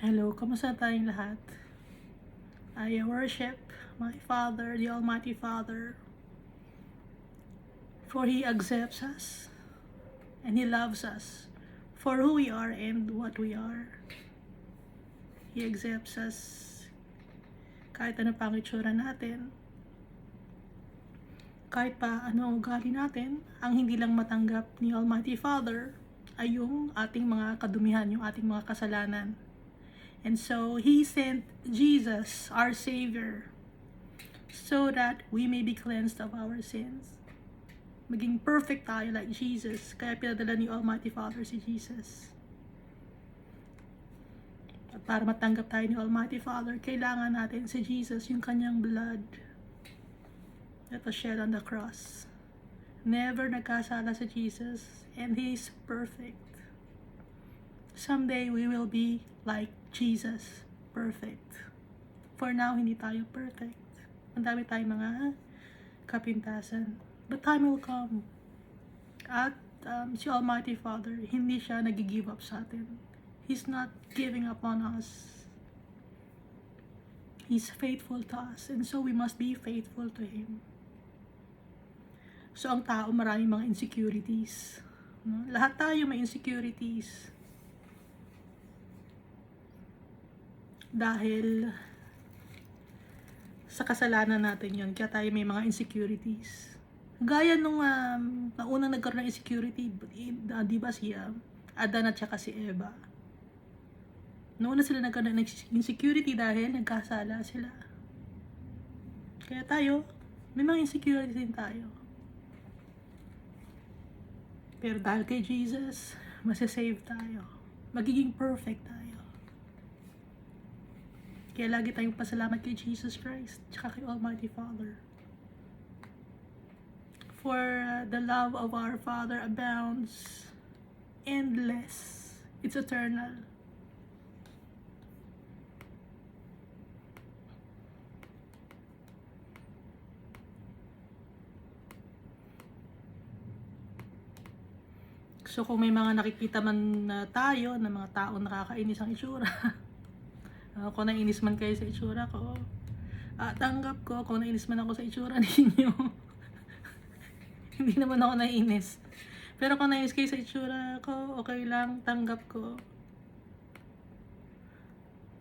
Hello, kamusta tayong lahat? I worship my Father, the Almighty Father, for He accepts us and He loves us for who we are and what we are. He accepts us kahit ano pang itsura natin, kahit pa ano ugali natin. Ang hindi lang matanggap ni Almighty Father ay yung ating mga kadumihan, yung ating mga kasalanan. And so, He sent Jesus, our Savior, so that we may be cleansed of our sins. Maging perfect tayo like Jesus. Kaya pinadala ni Almighty Father si Jesus. At para matanggap tayo ni Almighty Father, kailangan natin si Jesus, yung kanyang blood that was shed on the cross. Never nagkasala si Jesus, and He is perfect. Someday, we will be like Jesus, perfect. For now, hindi tayo perfect. Ang dami tayong mga kapintasan. But time will come. At si Almighty Father, hindi siya nag-give up sa atin. He's not giving up on us. He's faithful to us, and so we must be faithful to Him. So, ang tao, maraming mga insecurities. No? Lahat tayo may insecurities. Dahil sa kasalanan natin yun, kaya tayo may mga insecurities. Gaya nung unang nagkaroon ng insecurity, di ba si Adan at saka si Eva. Noon sila nagkaroon ng insecurity dahil nagkasala sila. Kaya tayo, may mga insecurities din tayo. Pero dahil kay Jesus, masasave tayo. Magiging perfect tayo. Kaya lagi tayong pasalamat kay Jesus Christ, tsaka kay Almighty Father. For the love of our Father abounds, endless. It's eternal. So kung may mga nakikita man tayo na mga taong nakakainis ang itsura, kung nainis man kayo sa itsura ko, tanggap ko. Kung nainis man ako sa itsura ninyo, hindi naman ako nainis. Pero kung nainis kayo sa itsura ko, okay lang, tanggap ko.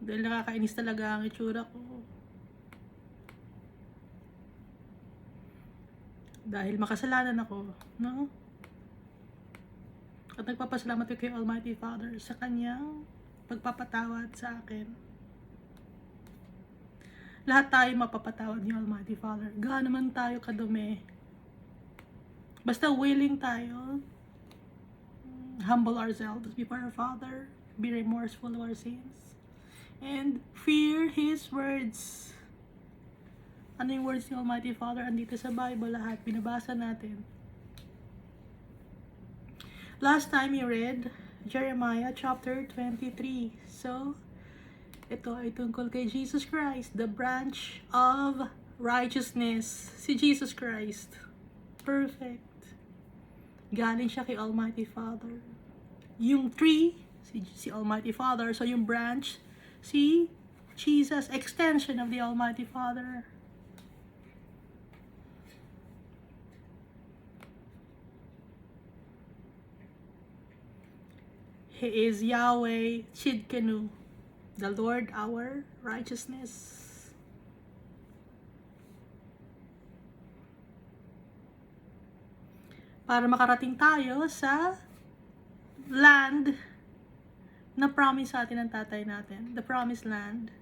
Dahil nakakainis talaga ang itsura ko. Dahil makasalanan ako, no? At nagpapasalamat ko kay Almighty Father sa kanyang pagpapatawad sa akin. Lahat tayo mapapatawad ni Almighty Father. Gaano man tayo kadumi. Basta willing tayo, humble ourselves before our Father, be remorseful of our sins, and fear His words. Ano yung words ni Almighty Father? Andito sa Bible lahat, binabasa natin. Last time you read Jeremiah chapter 23. So, ito ay tungkol kay Jesus Christ, the branch of righteousness. Si Jesus Christ, perfect. Galing siya kay Almighty Father. Yung tree, si Almighty Father. So yung branch, si Jesus, extension of the Almighty Father. He is Yahweh Chidkenu, the Lord our righteousness. Para makarating tayo sa land na promise sa atin ng tatay natin. The promised land.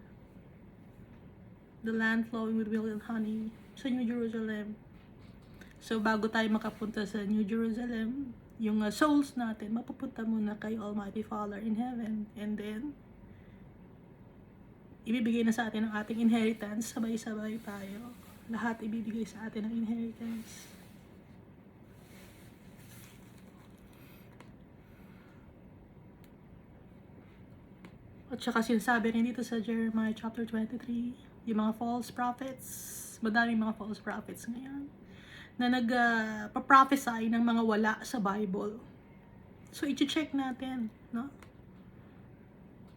The land flowing with milk and honey. Sa New Jerusalem. So bago tayo makapunta sa New Jerusalem, yung souls natin, mapupunta muna kay Almighty Father in heaven. And then, ibibigay na sa atin ang ating inheritance. Sabay-sabay tayo. Lahat ibibigay sa atin ang inheritance. At saka sinasabi rin dito sa Jeremiah chapter 23, yung mga false prophets, madaming mga false prophets ngayon, na nagpa-prophesy ng mga wala sa Bible. So, i-check natin, no?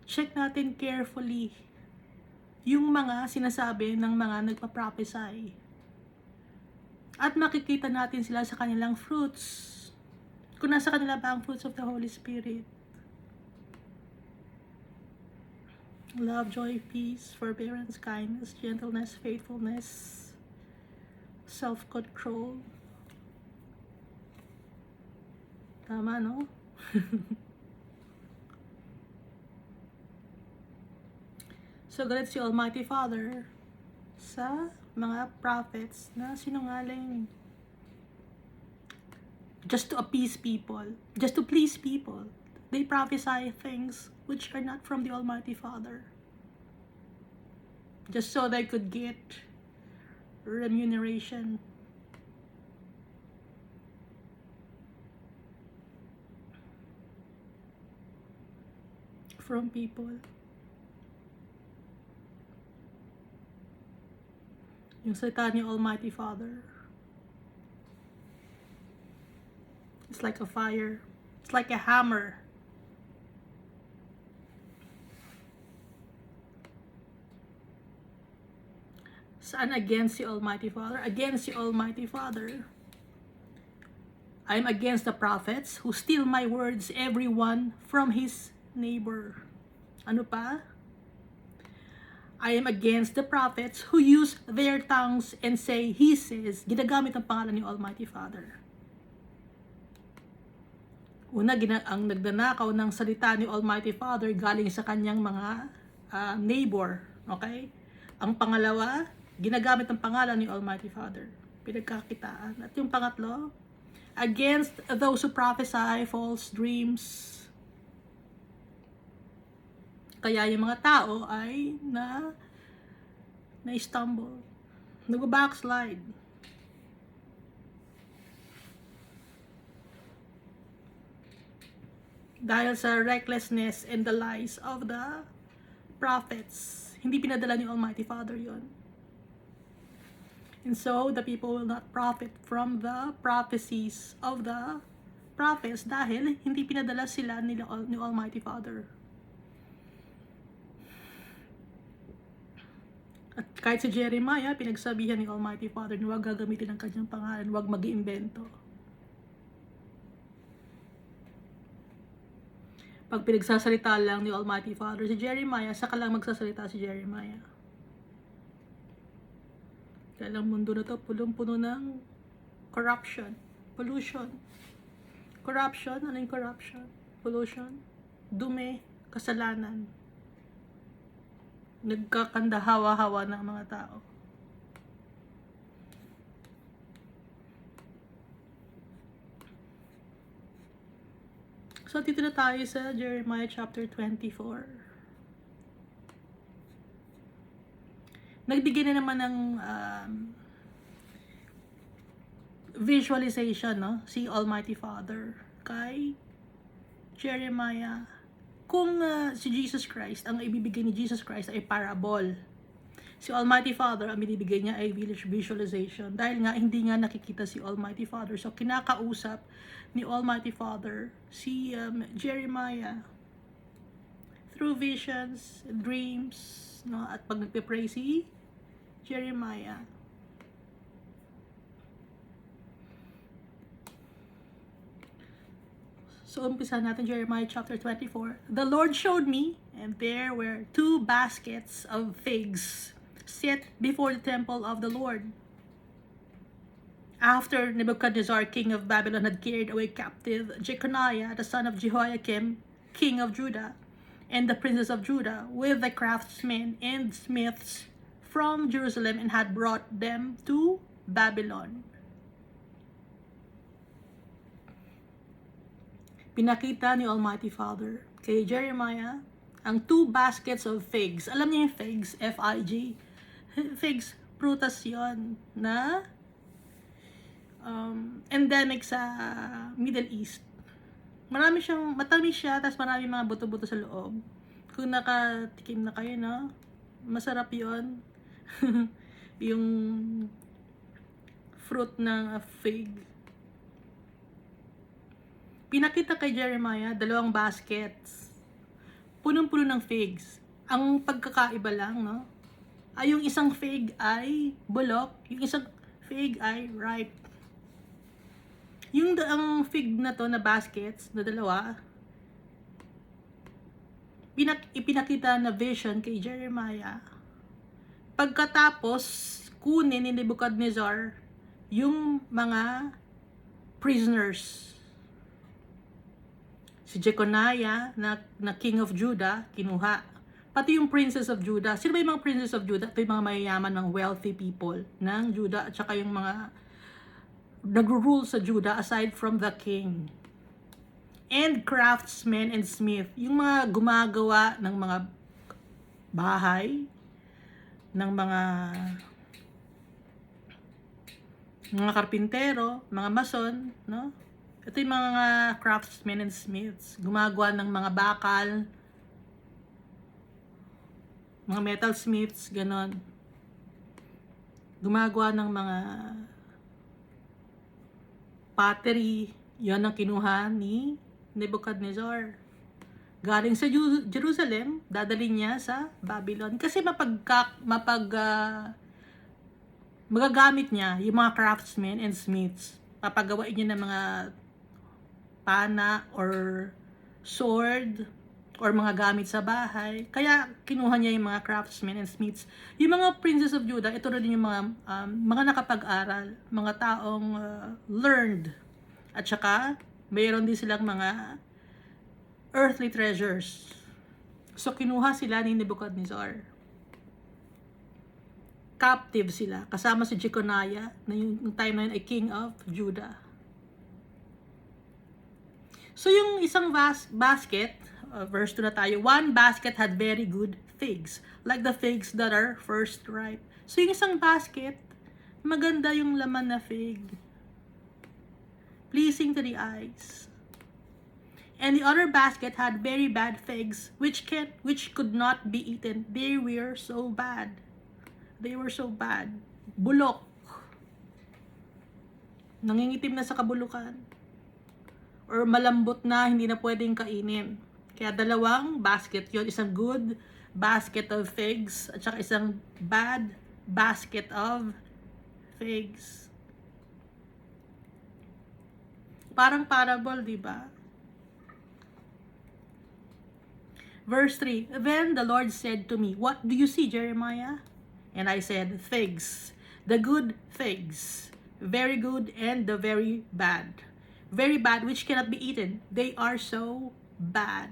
check natin carefully yung mga sinasabi ng mga nagpa-prophesy. At makikita natin sila sa kanilang fruits. Kung nasa kanila ba ang fruits of the Holy Spirit. Love, joy, peace, forbearance, kindness, gentleness, faithfulness, self-control. Tama, no? So, galit si Almighty Father sa mga prophets na sinungaling. Just to appease people, just to please people, they prophesy things which are not from the Almighty Father. Just so they could get remuneration. From people. Yung salita ni Almighty Father, it's like a fire. It's like a hammer. Saan against the Almighty Father? Against the Almighty Father. I'm against the prophets who steal my words, everyone from his neighbor. Ano pa? I am against the prophets who use their tongues and say, he says, ginagamit ang pangalan ni Almighty Father. Una, ang nagdanakaw ng salita ni Almighty Father galing sa kanyang mga neighbor. Okay? Ang pangalawa, ginagamit ang pangalan ni Almighty Father. Pinagkakitaan. At yung pangatlo, against those who prophesy false dreams. Kaya yung mga tao ay na-stumble. Nag-backslide. Dahil sa recklessness and the lies of the prophets. Hindi pinadala ni Almighty Father yon. And so, the people will not profit from the prophecies of the prophets dahil hindi pinadala sila ni Almighty Father. At kahit si Jeremiah, pinagsabihan ni Almighty Father na huwag gagamitin ang kanyang pangalan, huwag mag-iimbento. Pag pinagsasalita lang ni Almighty Father si Jeremiah, saka lang magsasalita si Jeremiah. Dahil ang mundo na to punong-puno ng corruption, pollution. Corruption, ano yung corruption? Pollution, dumi, kasalanan. Nagkakandahawa-hawa ng mga tao. So, dito na tayo sa Jeremiah chapter 24. Nagbigay na naman ng visualization, no? Si Almighty Father kay Jeremiah. Kung si Jesus Christ, ang ibibigay ni Jesus Christ ay parable. Si Almighty Father, ang binibigay niya ay visualization. Dahil nga, hindi nga nakikita si Almighty Father. So, kinakausap ni Almighty Father si Jeremiah through visions, dreams, no? At pag nagpe-pray si Jeremiah. So, umpisa natin Jeremiah chapter 24. The Lord showed me, and there were 2 baskets of figs set before the temple of the Lord. After Nebuchadnezzar, king of Babylon, had carried away captive Jeconiah, the son of Jehoiakim, king of Judah, and the princes of Judah, with the craftsmen and smiths from Jerusalem, and had brought them to Babylon. Pinakita ni Almighty Father kay Jeremiah ang 2 baskets of figs. Alam niyo yung figs? F-I-G. Figs, prutas yon na endemic sa Middle East. Marami siyang, matamis siya, tapos marami mga buto-buto sa loob. Kung nakatikim na kayo, no? Masarap yon. Yung fruit ng fig. Pinakita kay Jeremiah 2 baskets. punong-puno ng figs. Ang pagkakaiba lang, no? Ay yung isang fig ay bulok, yung isang fig ay ripe. Yung ang fig na to na baskets, na dalawa, ipinakita na vision kay Jeremiah. Pagkatapos, kunin ni Nebuchadnezzar yung mga prisoners. Si Jeconiah na king of Judah, kinuha. Pati yung princess of Judah. Sino ba yung mga princess of Judah? Ito yung mga mayayaman ng wealthy people ng Judah at saka yung mga nagro-rule sa Judah aside from the king. And craftsmen and smith. Yung mga gumagawa ng mga bahay, ng mga karpintero, mga mason, no? Ito yung mga craftsmen and smiths. Gumagawa ng mga bakal, mga metal smiths, ganon. Gumagawa ng mga pottery. Yan ang kinuha ni Nebuchadnezzar. Galing sa Jerusalem, dadalhin niya sa Babylon. Kasi magagamit niya yung mga craftsmen and smiths. Papagawain niya ng mga pana or sword or mga gamit sa bahay. Kaya kinuha niya yung mga craftsmen and smiths. Yung mga princes of Judah, ito rin yung mga nakapag-aral, mga taong learned. At saka, mayroon din silang mga earthly treasures. So, kinuha sila ni Nebuchadnezzar. Captive sila. Kasama si Jeconiah, na yung time na yun ay king of Judah. So, yung isang basket, verse 2 na tayo, one basket had very good figs, like the figs that are first ripe. So, yung isang basket, maganda yung laman na fig. Pleasing to the eyes. And the other basket had very bad figs, which could not be eaten. They were so bad. They were so bad. Bulok. Nangingitim na sa kabulukan. Or malambot na, hindi na pwedeng kainin. Kaya dalawang basket yon, isang good basket of figs at saka isang bad basket of figs. Parang parable, di ba? Verse 3, Then the Lord said to me, What do you see, Jeremiah? And I said, Figs, the good figs, very good and the very bad. Very bad, which cannot be eaten. They are so bad.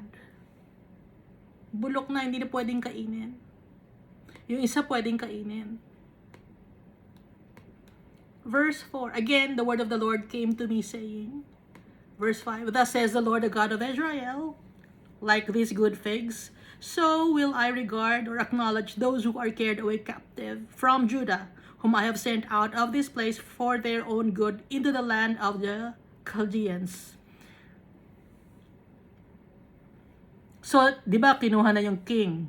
Bulok na, hindi na pwedeng kainin. Yung isa pwedeng kainin. Verse 4, Again, the word of the Lord came to me saying, Verse 5, Thus says the Lord, the God of Israel, like these good figs, so will I regard or acknowledge those who are carried away captive from Judah, whom I have sent out of this place for their own good into the land of the Chaldeans. So, di ba kinuha na yung king,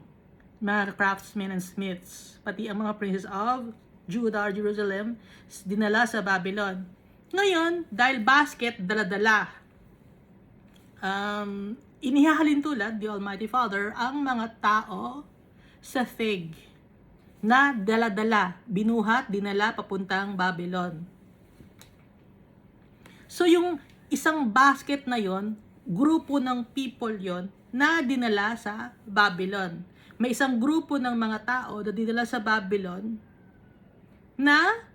mga craftsmen and smiths, pati ang mga princes of Judah or Jerusalem, dinala sa Babylon. Ngayon, dahil basket, dala-dala, inihahalin tulad, the Almighty Father, ang mga tao sa fig na dala-dala, binuhat, dinala, papuntang Babylon. So, yung isang basket na yon, grupo ng people yon na dinala sa Babylon. May isang grupo ng mga tao na dinala sa Babylon na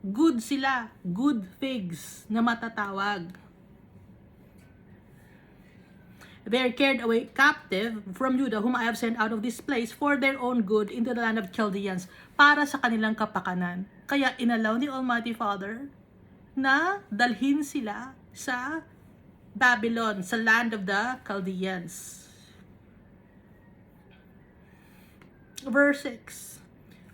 good sila, good figs na matatawag. They are carried away captive from Judah, whom I have sent out of this place for their own good into the land of Chaldeans, para sa kanilang kapakanan. Kaya inalaw ni Almighty Father na dalhin sila sa Babylon, sa land of the Chaldeans. Verse 6,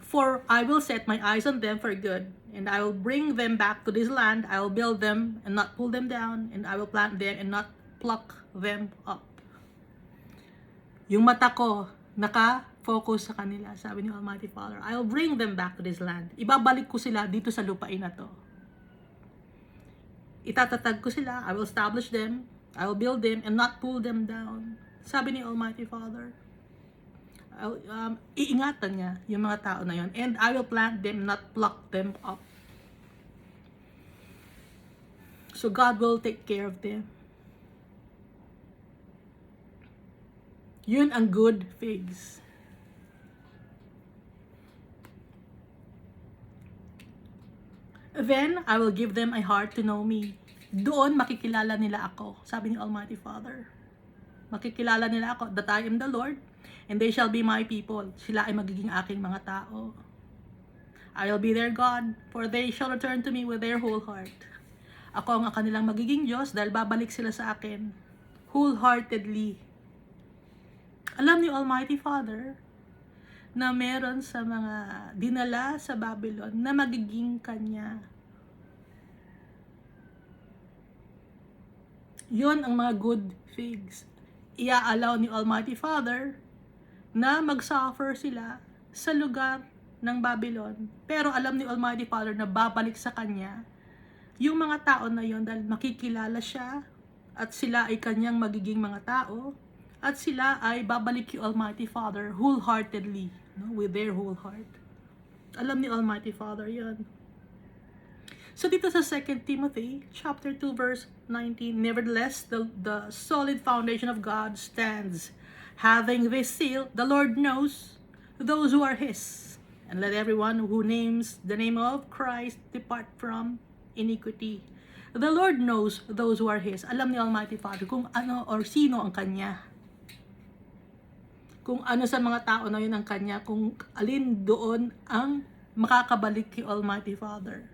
For I will set my eyes on them for good, and I will bring them back to this land. I will build them and not pull them down, and I will plant them and not pluck them up. Yung mata ko, naka-focus sa kanila, sabi ni Almighty Father. I will bring them back to this land. Ibabalik ko sila dito sa lupain na to. Itatatag ko sila, I will establish them, I will build them and not pull them down. Sabi ni Almighty Father, iingatan niya yung mga tao na yon, and I will plant them, not pluck them up. So God will take care of them. Yun ang good figs. Then I will give them a heart to know me. Doon makikilala nila ako, sabi ni Almighty Father. Makikilala nila ako that I am the Lord, and they shall be my people. Sila ay magiging aking mga tao. I will be their God, for they shall return to me with their whole heart. Ako ang kanilang magiging Diyos dahil babalik sila sa akin wholeheartedly. Alam ni Almighty Father na meron sa mga dinala sa Babylon na magiging kanya. Yon ang mga good figs. Ia-allow ni Almighty Father na mag-suffer sila sa lugar ng Babylon. Pero alam ni Almighty Father na babalik sa kanya yung mga tao na yon dahil makikilala siya at sila ay kanyang magiging mga tao at sila ay babalik kay Almighty Father wholeheartedly, no? With their whole heart. Alam ni Almighty Father yon. So dito sa 2 Timothy chapter 2 verse 19, nevertheless the solid foundation of God stands, having this seal, the Lord knows those who are His, and let everyone who names the name of Christ depart from iniquity. The Lord knows those who are His. Alam ni Almighty Father kung ano or sino ang Kanya. Kung ano sa mga tao na yun ang Kanya, kung alin doon ang makakabalik kay Almighty Father.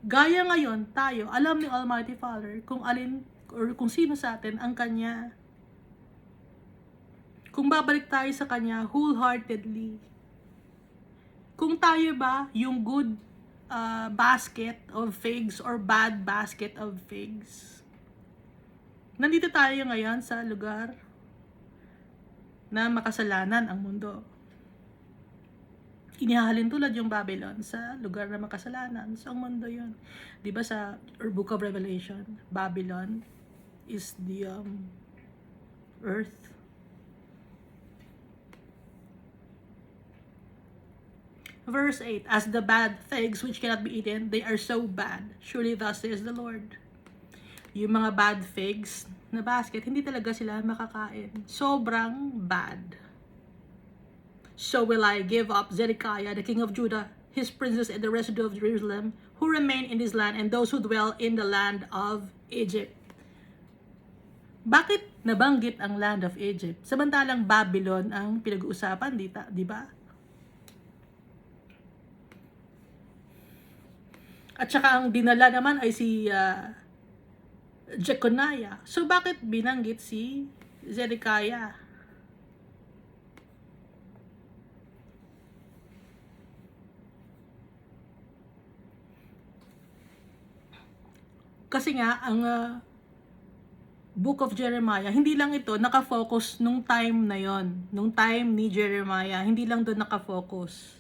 Gaya ngayon, tayo, alam ni Almighty Father kung alin or kung sino sa atin ang Kanya. Kung babalik tayo sa Kanya wholeheartedly. Kung tayo ba yung good basket of figs or bad basket of figs. Nandito tayo ngayon sa lugar na makasalanan ang mundo. Inihahalin tulad yung Babylon sa lugar na makasalanan. So, ang mundo yun. Diba sa Book of Revelation, Babylon is the earth. Verse 8, as the bad figs which cannot be eaten, they are so bad. Surely thus says the Lord. Yung mga bad figs na basket, hindi talaga sila makakain. Sobrang bad. So will I give up Zedekiah, the king of Judah, his princes, and the residue of Jerusalem, who remain in this land, and those who dwell in the land of Egypt. Bakit nabanggit ang land of Egypt? Samantalang Babylon ang pinag-uusapan, di ba? At saka ang dinala naman ay si Jeconiah. So bakit binanggit si Zedekiah? Kasi nga, ang Book of Jeremiah, hindi lang ito nakafocus nung time na yon, nung time ni Jeremiah, hindi lang doon nakafocus.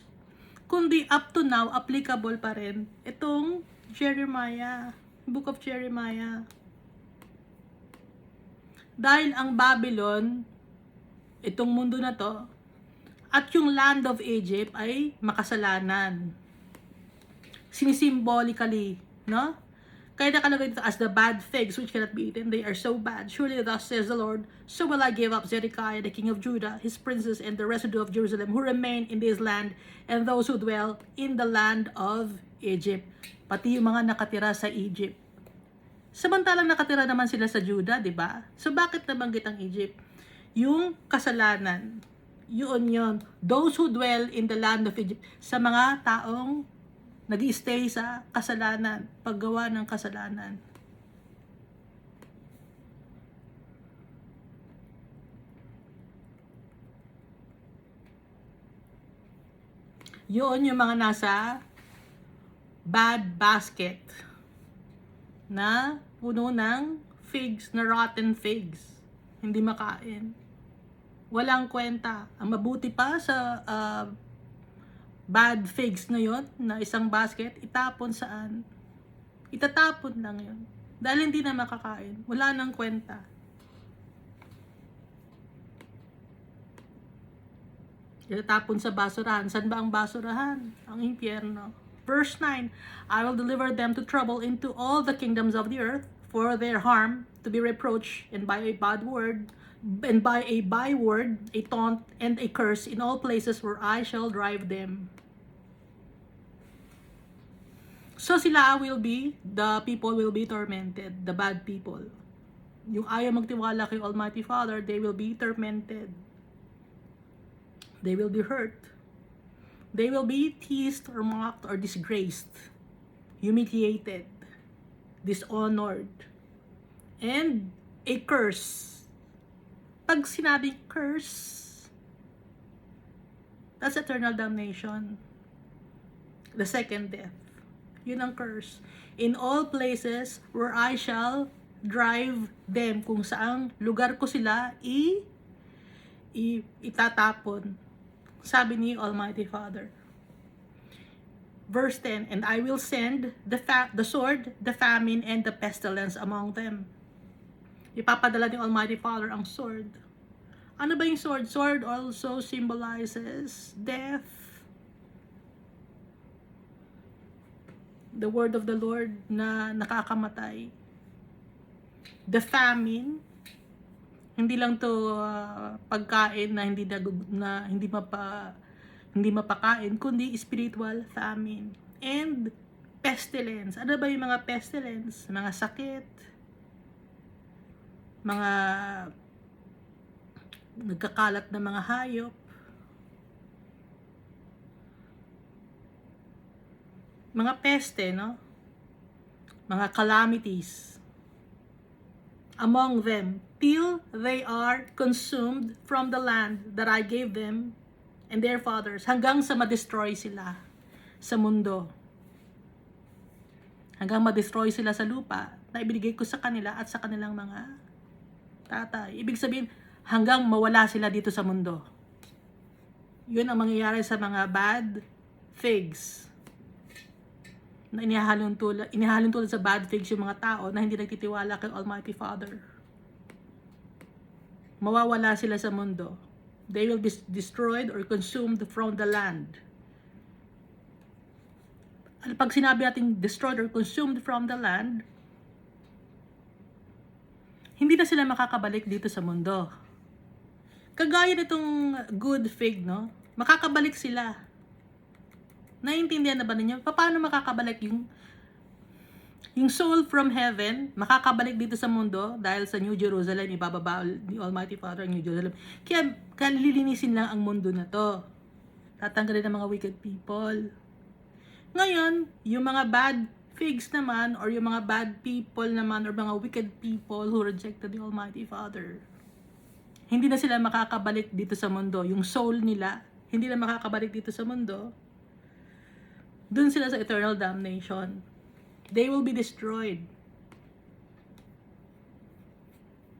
Kundi up to now, applicable pa rin itong Jeremiah, Book of Jeremiah. Dahil ang Babylon, itong mundo na to, at yung land of Egypt ay makasalanan. Sinisymbolically, no? Kaya nakalagay dito, as the bad figs which cannot be eaten, they are so bad. Surely thus says the Lord, so will I give up Zedekiah, the king of Judah, his princes, and the residue of Jerusalem, who remain in this land, and those who dwell in the land of Egypt. Pati yung mga nakatira sa Egypt. Samantalang nakatira naman sila sa Judah, di ba? So bakit nabanggit ang Egypt? Yung kasalanan, yun. Those who dwell in the land of Egypt, sa mga taong nag-i-stay sa kasalanan, paggawa ng kasalanan. Yun yung mga nasa bad basket na puno ng figs, na rotten figs. Hindi makain. Walang kwenta. Ang mabuti pa sa bad figs na yon, na isang basket, itapon saan? Itatapon lang yon. Dahil hindi na makakain. Wala nang kwenta. Itatapon sa basurahan. Saan ba ang basurahan? Ang impyerno. Verse 9, I will deliver them to trouble into all the kingdoms of the earth for their harm to be reproached, and by a byword, a taunt, and a curse in all places where I shall drive them. So the people will be tormented, the bad people. Yung ayaw magtiwala kay Almighty Father, they will be tormented. They will be hurt. They will be teased or mocked or disgraced, humiliated, dishonored, and a curse. Pag sinabi curse, that's eternal damnation. The second death. Yun ang curse. In all places where I shall drive them, kung saang lugar ko sila itatapon. Sabi ni Almighty Father. Verse 10, and I will send the sword, the famine, and the pestilence among them. Ipapadala ni Almighty Father ang sword. Ano ba yung sword? Sword also symbolizes death. The word of the Lord na nakakamatay. The famine, hindi lang to pagkain na hindi mapakain, kundi spiritual famine. And pestilence. Ano ba yung mga pestilence? Mga sakit, mga nagkakalat na mga hayop, mga peste, no? Mga calamities among them, till they are consumed from the land that I gave them and their fathers, hanggang sa ma-destroy sila sa mundo. Hanggang ma-destroy sila sa lupa na ibinigay ko sa kanila at sa kanilang mga tatay. Ibig sabihin, hanggang mawala sila dito sa mundo. Yun ang mangyayari sa mga bad figs. Na inihalon tulad sa bad figs yung mga tao na hindi nagtitiwala kay Almighty Father. Mawawala sila sa mundo. They will be destroyed or consumed from the land. Pag sinabi natin destroyed or consumed from the land, hindi na sila makakabalik dito sa mundo. Kagaya nitong good fig, no? Makakabalik sila. Naiintindihan na ba ninyo? Paano makakabalik yung soul from heaven, makakabalik dito sa mundo dahil sa New Jerusalem, ibababa ni Almighty Father ang New Jerusalem. Kaya kalilinisin lang ang mundo na to. Tatanggalin ang mga wicked people. Ngayon, yung mga bad figs naman, or yung mga bad people naman, or mga wicked people who rejected the Almighty Father, hindi na sila makakabalik dito sa mundo. Yung soul nila, hindi na makakabalik dito sa mundo. Doon sila sa eternal damnation. They will be destroyed.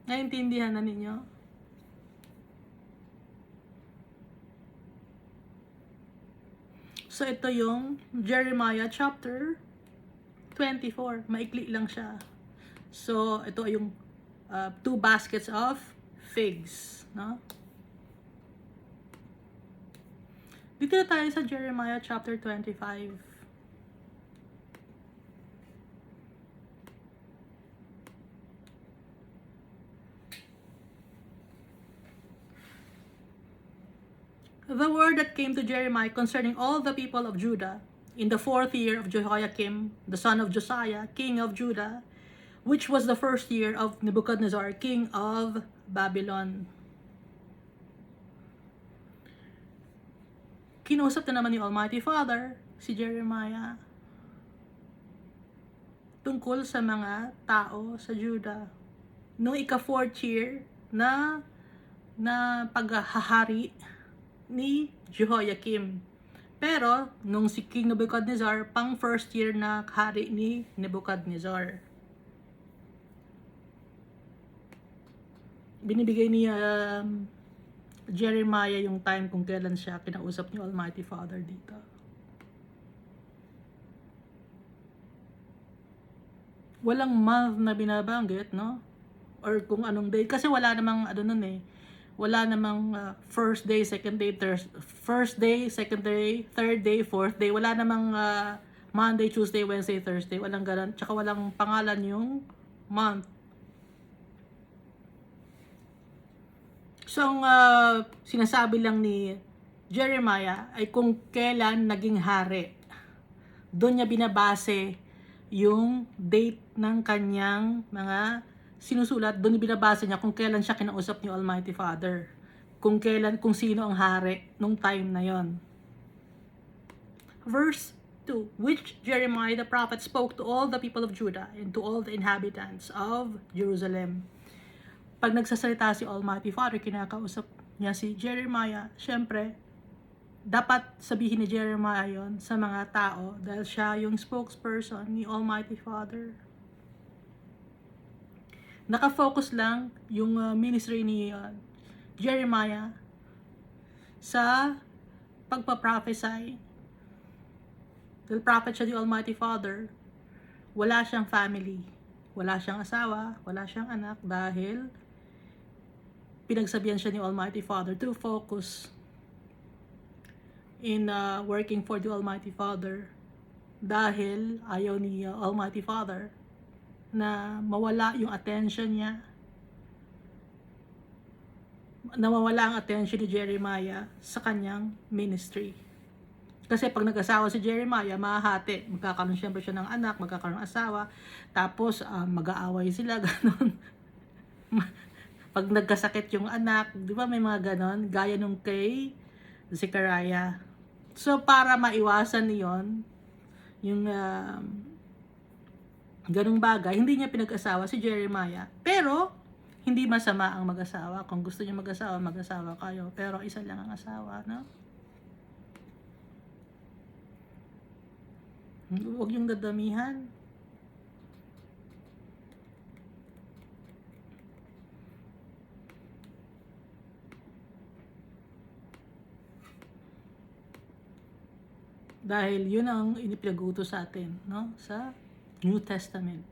Naintindihan na ninyo? So ito yung Jeremiah chapter 24. Maikli lang siya. So ito ay yung 2 baskets of figs, no? Dito na tayo sa Jeremiah chapter 25. The word that came to Jeremiah concerning all the people of Judah in the 4th year of Jehoiakim, the son of Josiah, king of Judah, which was the 1st year of Nebuchadnezzar, king of Babylon. Kinausap na naman ni Almighty Father si Jeremiah tungkol sa mga tao sa Judah. Noong ika-4th year na paghahari ni Jehoiakim. Pero, nung si King Nebuchadnezzar, pang 1st year na hari ni Nebuchadnezzar. Binibigay ni Jeremiah yung time kung kailan siya kinausap ni Almighty Father dito. walang month na binabanggit, no? Or kung anong day. Kasi wala namang, ano nun eh, wala namang first day, second day, first day, second day, third day, fourth day. Wala namang Monday, Tuesday, Wednesday, Thursday. Walang ganun. Tsaka walang pangalan yung month. So, ang sinasabi lang ni Jeremiah ay kung kailan naging hari. Doon niya binabase yung date ng kanyang mga sinusulat. Doon binabase niya kung kailan siya kinausap ni Almighty Father. Kung sino ang hari nung time na yon. Verse 2, which Jeremiah the prophet spoke to all the people of Judah and to all the inhabitants of Jerusalem. Pag nagsasalita si Almighty Father, kinakausap niya si Jeremiah. Syempre, dapat sabihin ni Jeremiah yon sa mga tao dahil siya yung spokesperson ni Almighty Father. Nakafocus lang yung ministry ni Jeremiah sa pagpaprophesy. Dahil prophet siya ni Almighty Father, wala siyang family, wala siyang asawa, wala siyang anak dahil pinagsabihan siya ni Almighty Father to focus in working for the Almighty Father dahil ayaw ni Almighty Father na mawala yung attention niya, nawawala ang attention ni Jeremiah sa kanyang ministry. Kasi pag nag-asawa si Jeremiah, mahahati. Magkakaroon siyempre siya ng anak, magkakaroon ng asawa, tapos mag-aaway sila, ganun. Pag nagkasakit yung anak, di ba may mga ganon, gaya nung kay Zechariah. So para maiwasan niyon, yung ganung bagay, hindi niya pinag-asawa si Jeremiah. Pero, hindi masama ang mag-asawa. Kung gusto niyo mag-asawa, mag-asawa kayo. Pero isa lang ang asawa, no? Huwag yung dadamihan. Dahil yun ang inipinagutos sa atin, no? Sa New Testament.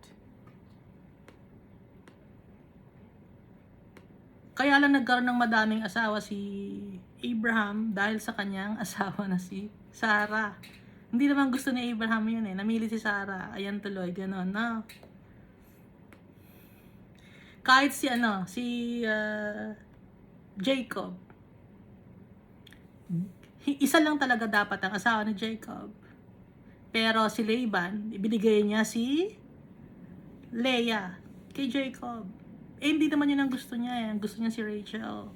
Kaya lang nagkaroon ng madaming asawa si Abraham dahil sa kanyang asawa na si Sarah. Hindi naman gusto ni Abraham yun eh. Namili si Sarah. Ayan tuloy, gano'n, no? Kahit si Jacob. Isa lang talaga dapat ang asawa ni Jacob. Pero si Laban, ibinigay niya si Leah kay Jacob. Eh, hindi naman yun ang gusto niya eh. Ang gusto niya si Rachel.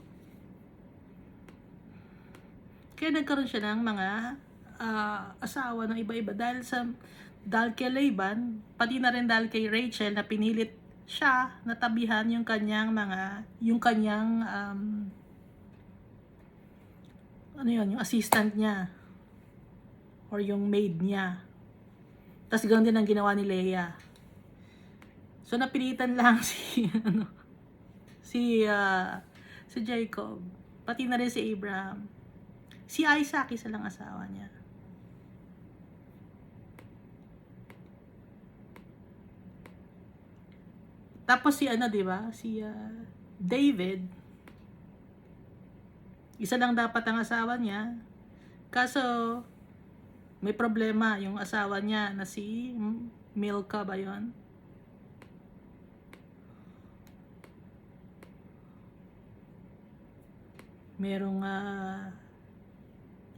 Kaya nagkaroon siya ng mga asawa ng iba-iba dahil kay Laban, pati na rin dahil kay Rachel na pinilit siya natabihan yung kanyang yung assistant niya or yung maid niya. Tapos ganoon din ang ginawa ni Leah. So napilitan lang si Jacob, pati na rin si Abraham. Si Isaac, isa lang asawa niya. Tapos si di ba? Si David, isa lang dapat ang asawa niya. Kaso may problema yung asawa niya na si Milcah ba yun? Merong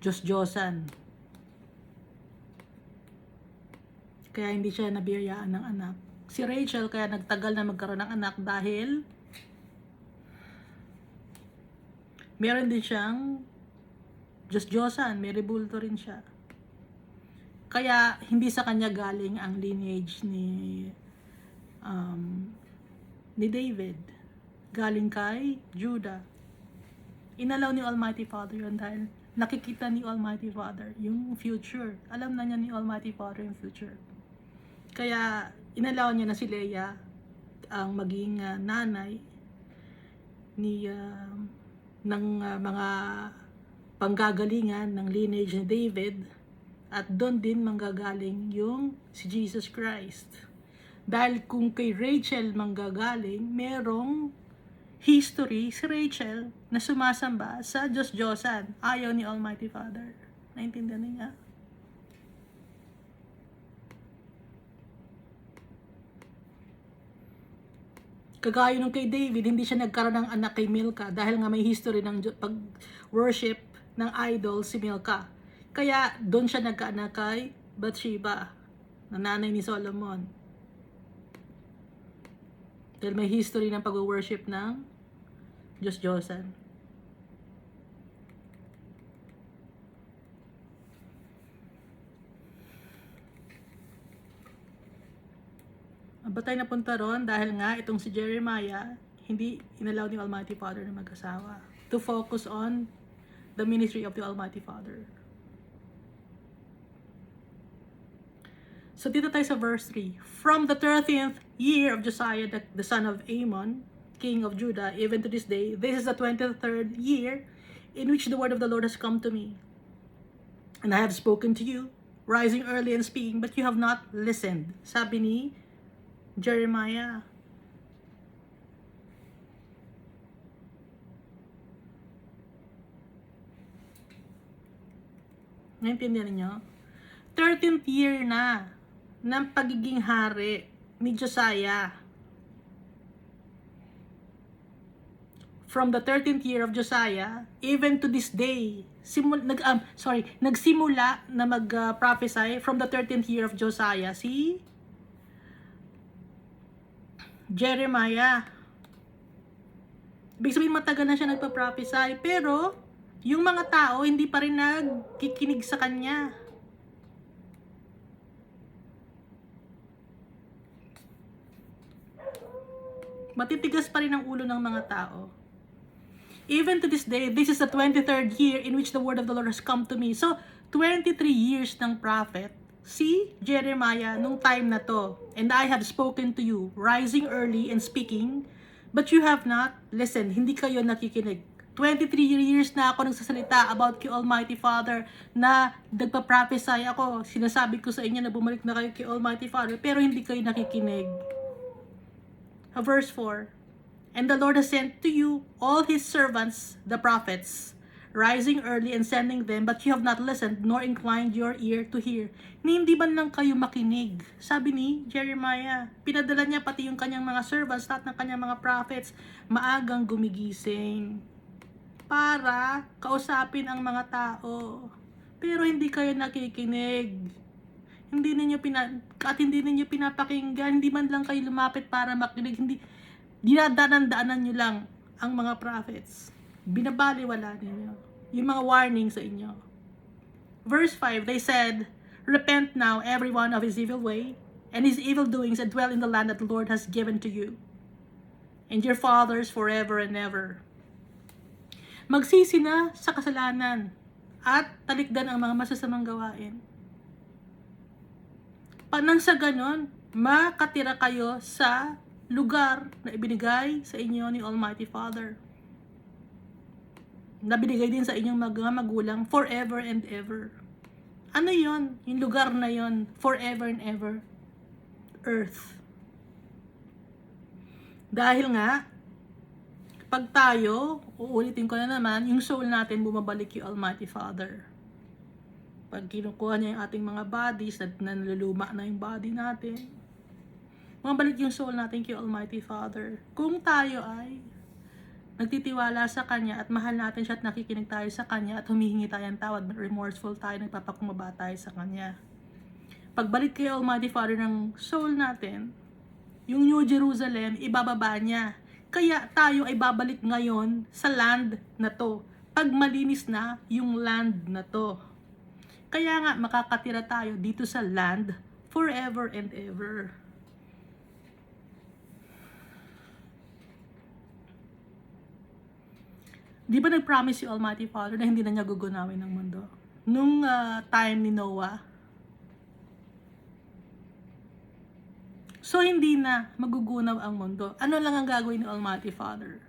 Diyos-Diyosan. Kaya hindi siya nabiyayaan ng anak. Si Rachel kaya nagtagal na magkaroon ng anak dahil meron din siyang Diyos-Diyosan, may rebulto rin siya. Kaya hindi sa kanya galing ang lineage ni David. Galing kay Judah. Inalaw ni Almighty Father yun dahil nakikita ni Almighty Father yung future. Alam na niya ni Almighty Father yung future. Kaya inalaw niya na si Leah ang maging nanay ni ng mga panggagalingan ng lineage ni David, at doon din manggagaling yung si Jesus Christ. Dahil kung kay Rachel manggagaling, merong history si Rachel na sumasamba sa Diyos-Diyosan. Ayaw ni Almighty Father. Naintindihan niya? Kagaya nung kay David, hindi siya nagkaroon ng anak kay Milcah dahil nga may history ng pag-worship ng idol si Milcah. Kaya doon siya nagkaanak kay Bathsheba, na nanay ni Solomon. Dahil may history ng pag-worship ng Diyos-Diyosan. Ba't tayo napunta ron? Dahil nga itong si Jeremiah, hindi inalaw ni Almighty Father na mag-asawa. To focus on the ministry of the Almighty Father. So dito tayo sa verse 3. From the 13th year of Josiah, the son of Amon, king of Judah, even to this day, this is the 23rd year in which the word of the Lord has come to me. And I have spoken to you, rising early and speaking, but you have not listened. Sabi ni Jeremiah. Naintindihan niyo? 13th year na ng pagiging hari ni Josiah. From the 13th year of Josiah, even to this day, nagsimula na mag-prophesy from the 13th year of Josiah si Jeremiah. Ibig sabihin matagal na siya nagpa-prophesy, pero yung mga tao hindi pa rin nagkikinig sa kanya. Matitigas pa rin ang ulo ng mga tao. Even to this day, this is the 23rd year in which the word of the Lord has come to me. So, 23 years ng prophet si Jeremiah nung time na to. And I have spoken to you, rising early and speaking, but you have not listened. Hindi kayo nakikinig. 23 years na ako nagsasalita about kay Almighty Father, na nagpa-prophesy ako. Sinasabi ko sa inyo na bumalik na kayo kay Almighty Father, pero hindi kayo nakikinig. Verse 4. And the Lord has sent to you all his servants, the prophets, rising early and sending them, but you have not listened, nor inclined your ear to hear. Hindi man lang kayo makinig. Sabi ni Jeremiah, pinadala niya pati yung kanyang mga servants, lahat ng kanyang mga prophets, maagang gumigising para kausapin ang mga tao. Pero hindi kayo nakikinig. Hindi ninyo pinapakinggan, hindi man lang kayo lumapit para makinig, hindi dinadaanan nyo lang ang mga prophets. Binabaliwala ninyo yung mga warning sa inyo. Verse 5, they said, repent now everyone of his evil way and his evil doings, and dwell in the land that the Lord has given to you and your fathers forever and ever. Magsisi na sa kasalanan at talikdan ang mga masasamang gawain. Nang sa ganon, makatira kayo sa lugar na ibinigay sa inyo ni Almighty Father. Nabinigay din sa inyong mga magulang forever and ever. Ano yon? Yung lugar na yon, forever and ever. Earth. Dahil nga, pag tayo, uulitin ko na naman, yung soul natin bumabalik yung Almighty Father. Pag kinukuha niya yung ating mga bodies, na naluluma na yung body natin, bumabalik yung soul natin kay Almighty Father. Kung tayo ay nagtitiwala sa Kanya at mahal natin siya at nakikinig tayo sa Kanya at humihingi tayo ng tawad, remorseful tayo, nagpapakumbaba tayo sa Kanya. Pagbalik kay Almighty Father ng soul natin, yung New Jerusalem, ibababa niya. Kaya tayo ay babalik ngayon sa land na to. Pag malinis na yung land na to. Kaya nga makakatira tayo dito sa land forever and ever. Di ba nag-promise si Almighty Father na hindi na niya gugunawin ng mundo? Nung time ni Noah. So, hindi na magugunaw ang mundo. Ano lang ang gagawin ni Almighty Father?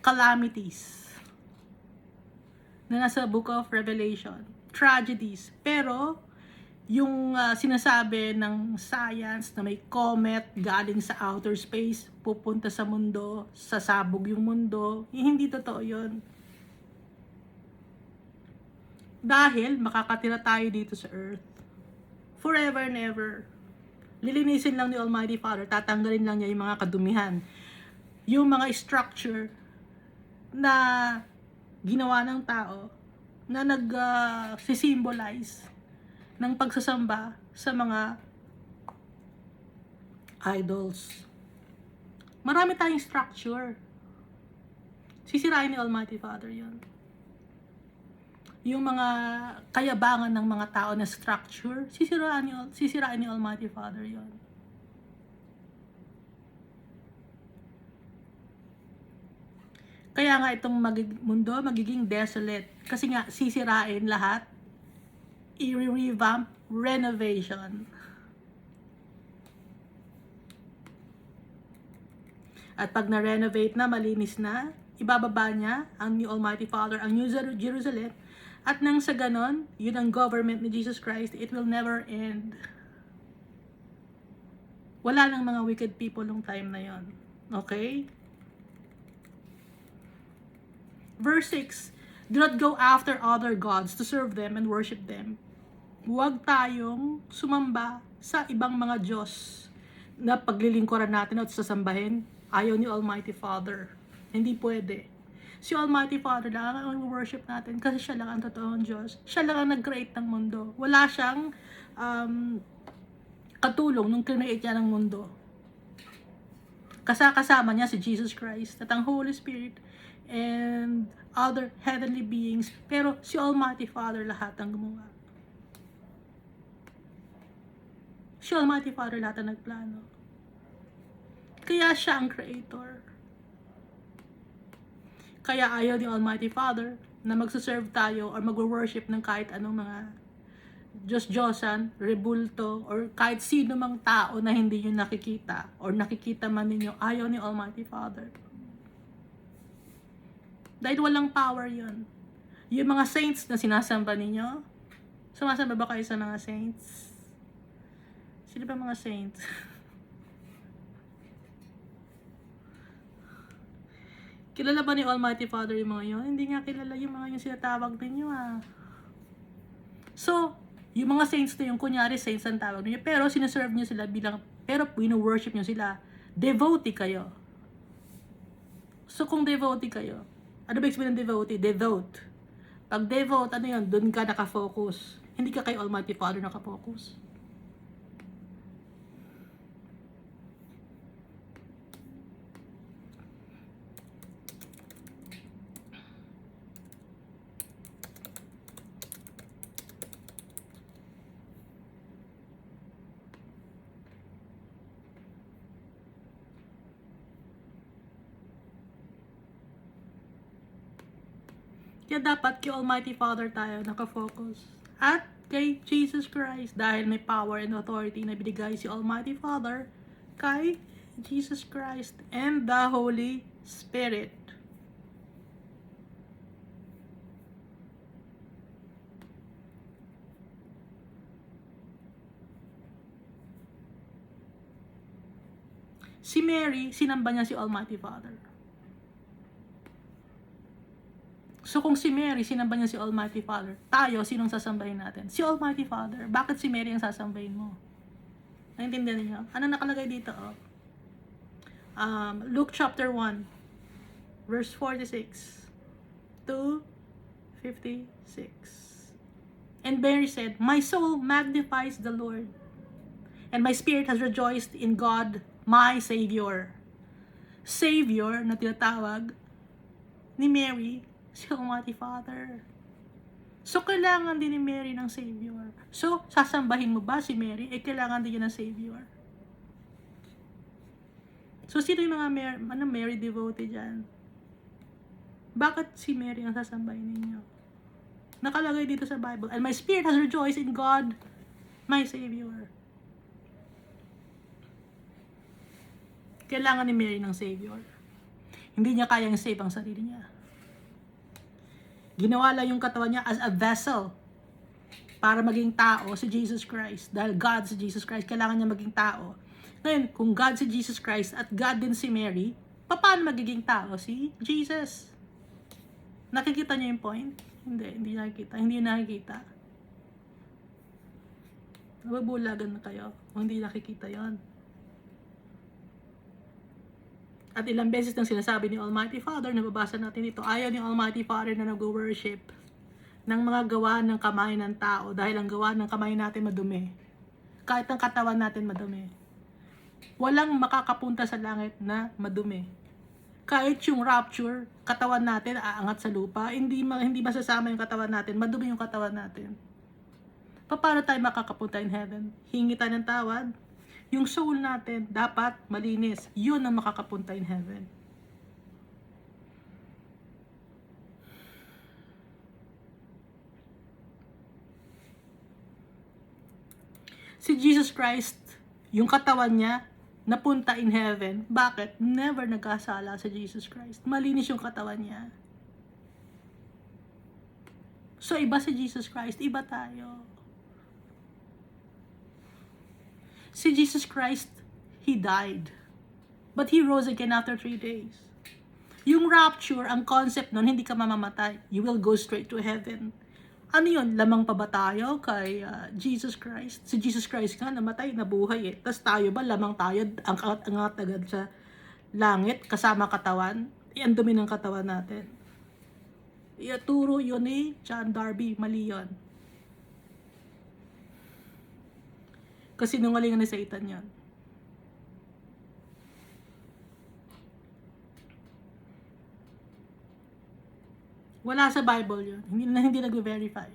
Calamities. Na nasa Book of Revelation. Tragedies. Pero, yung sinasabi ng science na may comet galing sa outer space, pupunta sa mundo, sasabog yung mundo, hindi totoo yun. Dahil makakatira tayo dito sa earth forever and ever. Lilinisin lang ni Almighty Father, tatanggalin lang niya yung mga kadumihan, yung mga structure na ginawa ng tao na nag-symbolize ng pagsasamba sa mga idols. Marami tayong structure. Sisirain ni Almighty Father yun. Yung mga kayabangan ng mga tao na structure, sisirain ni Almighty Father yon. Kaya nga itong mundo magiging desolate. Kasi nga sisirain lahat, i-revamp, renovation. At pag na-renovate na, malinis na, ibababa niya ang New Almighty Father, ang New Jerusalem. At nang sa ganon, yun ang government ni Jesus Christ, it will never end. Wala nang mga wicked people nung time na yon. Okay? Verse 6, do not go after other gods to serve them and worship them. Huwag tayong sumamba sa ibang mga Diyos na paglilingkuran natin at sasambahin. Ayaw ni Almighty Father. Hindi pwede. Si Almighty Father lang ang worship natin kasi siya lang ang totoong Diyos. Siya lang ang nag-create ng mundo. Wala siyang katulong nung create niya ng mundo. Kasama niya si Jesus Christ at ang Holy Spirit and other heavenly beings. Pero si Almighty Father lahat ang gumawa. Si Almighty Father lahat ang nagplano. Kaya siya ang creator. Kaya ayaw ni Almighty Father na magsaserve tayo or mag-worship ng kahit anong mga Diyos-Diyosan, rebulto, or kahit sino mang tao na hindi nyo nakikita or nakikita man ninyo, ayaw ni Almighty Father. Dahil walang power yun. Yung mga saints na sinasamba ninyo, sumasamba ba kayo sa mga saints? Sino ba mga saints? Kilala ba ni Almighty Father yung mga yun? Hindi nga kilala yung mga yung sinatawag ninyo So, yung mga saints na yung kunyari saints ang tawag ninyo, pero sinaserve nyo sila bilang, pero wino-worship nyo sila, devotee kayo. So, kung devotee kayo, ano ba sabihin ng devotee? Devote. Pag devote, ano yun? Doon ka nakafocus. Hindi ka kay Almighty Father nakafocus. Kaya dapat kay Almighty Father tayo nakafocus. At kay Jesus Christ dahil may power and authority na binigay si Almighty Father kay Jesus Christ and the Holy Spirit. Si Mary, sinamba niya si Almighty Father. So kung si Mary, sinamba niya si Almighty Father, tayo, sinong sasambahin natin? Si Almighty Father. Bakit si Mary ang sasambahin mo? Naintindihan niyo? Ano nakalagay dito? Luke chapter 1, verse 46 to 56. And Mary said, my soul magnifies the Lord, and my spirit has rejoiced in God, my Savior. Savior na tinatawag ni Mary, si Almighty Father. So, kailangan din ni Mary ng Savior. So, sasambahin mo ba si Mary? Kailangan din niya ng Savior. So, sino yung mga Mary devotee dyan? Bakit si Mary ang sasambahin ninyo? Nakalagay dito sa Bible, and my spirit has rejoiced in God, my Savior. Kailangan ni Mary ng Savior. Hindi niya kayang save ang sarili niya. Ginawa lang yung katawan niya as a vessel para maging tao si Jesus Christ. Dahil God si Jesus Christ, kailangan niya maging tao. Ngayon, kung God si Jesus Christ at God din si Mary, paano magiging tao si Jesus? Nakikita niyo yung point? Hindi nakikita. Hindi nakikita. Nabubulagan na kayo kung hindi nakikita yon. At ilang beses nang sinasabi ni Almighty Father, nababasa natin ito, ayaw ni Almighty Father na nag-worship ng mga gawa ng kamay ng tao dahil ang gawa ng kamay natin madumi. Kahit ang katawan natin madumi. Walang makakapunta sa langit na madumi. Kahit yung rapture, katawan natin aangat sa lupa, hindi masasama yung katawan natin, madumi yung katawan natin. Paano tayo makakapunta in heaven? Hingi tayo ng tawad. Yung soul natin dapat malinis. Yun ang makakapunta in heaven. Si Jesus Christ, yung katawan niya, napunta in heaven. Bakit? Never nagkasala sa Jesus Christ. Malinis yung katawan niya. So, iba si Jesus Christ, iba tayo. Si Jesus Christ, He died. But He rose again after 3 days. Yung rapture, ang concept nun, hindi ka mamamatay. You will go straight to heaven. Ano yun? Lamang pa ba tayo kay Jesus Christ? Si Jesus Christ nga, namatay, nabuhay eh. Tapos tayo ba, lamang tayo, angat agad sa langit, kasama katawan? Ang dumi ng katawan natin. Iaturo yun eh, John Darby, mali yun. Kasi nungalingan ni Satan yun. Wala sa Bible yun. Hindi nag-verify.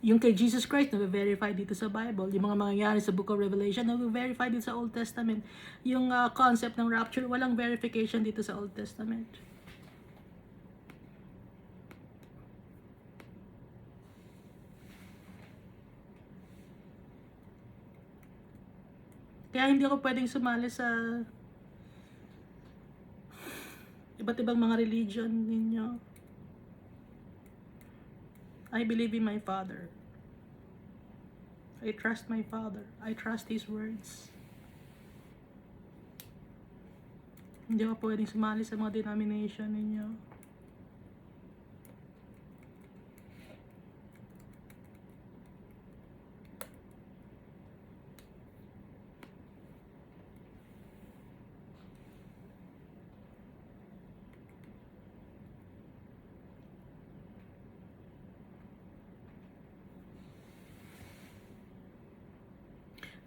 Yung kay Jesus Christ, nag-verify dito sa Bible. Yung mga mangyayari sa Book of Revelation, nag-verify dito sa Old Testament. Yung concept ng rapture, walang verification dito sa Old Testament. Kaya hindi ako pwedeng sumali sa iba't ibang mga religion ninyo. I believe in my Father. I trust my Father. I trust His words. Hindi ako pwedeng sumali sa mga denomination ninyo.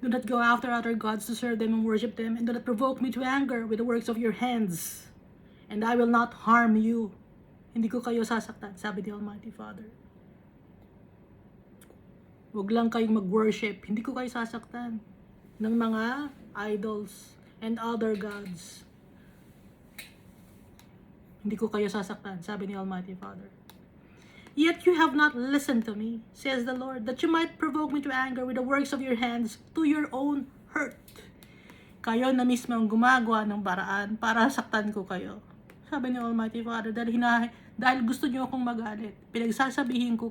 Do not go after other gods to serve them and worship them, and do not provoke me to anger with the works of your hands, and I will not harm you. Hindi ko kayo sasaktan, sabi ni Almighty Father. Huwag lang kayong mag-worship, hindi ko kayo sasaktan ng mga idols and other gods. Hindi ko kayo sasaktan, sabi ni Almighty Father. Yet you have not listened to me, says the Lord, that you might provoke me to anger with the works of your hands to your own hurt. Kayo na mismo ang gumagawa ng paraan para saktan ko kayo. Sabi ni Almighty Father, dahil gusto niyo akong magalit, pinagsasabihin ko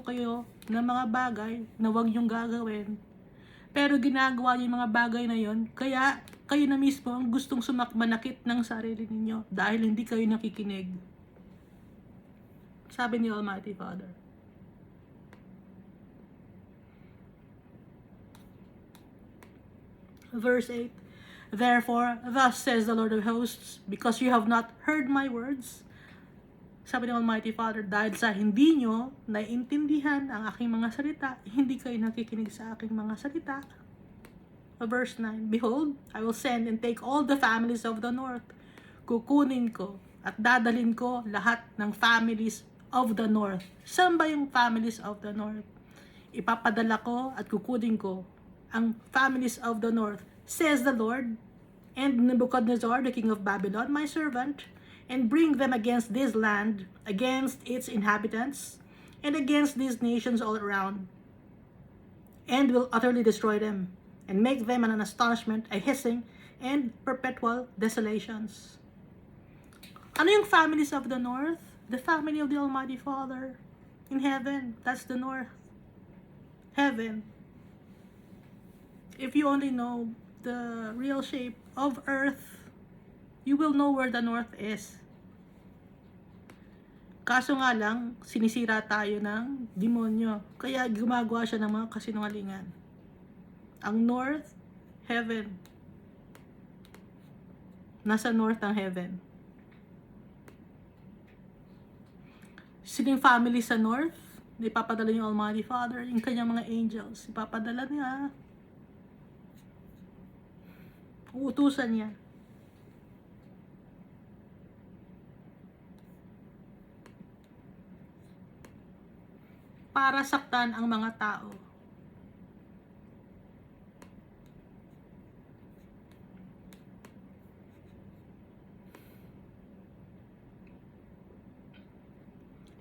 kayo ng mga bagay na huwag niyong gagawin. Pero ginagawa niyo yung mga bagay na yon, kaya kayo na mismo ang gustong sumakmanakit ng sarili ninyo dahil hindi kayo nakikinig. Sabi ni Almighty Father. Verse 8, therefore, thus says the Lord of hosts, because you have not heard my words, sabi ni Almighty Father, dahil sa hindi nyo naiintindihan ang aking mga salita, hindi kayo nakikinig sa aking mga salita. Verse 9, behold, I will send and take all the families of the north. Kukunin ko at dadalhin ko lahat ng families of the north. Saan ba yung families of the north? Ipapadala ko at kukunin ko ang families of the north, says the Lord, and Nebuchadnezzar, the king of Babylon, my servant, and bring them against this land, against its inhabitants, and against these nations all around, and will utterly destroy them, and make them an astonishment, a hissing, and perpetual desolations. Ano yung families of the north? The family of the Almighty Father in heaven. That's the north. Heaven. If you only know the real shape of earth, you will know where the north is. Kaso nga lang, sinisira tayo ng demonyo. Kaya gumagawa siya ng mga kasinungalingan. Ang north, heaven. Nasa north ang heaven. Sino yung family sa north? Ipapadala yung Almighty Father, yung kanyang mga angels. Ipapadala niya. Uutusan niya. Para saktan ang mga tao.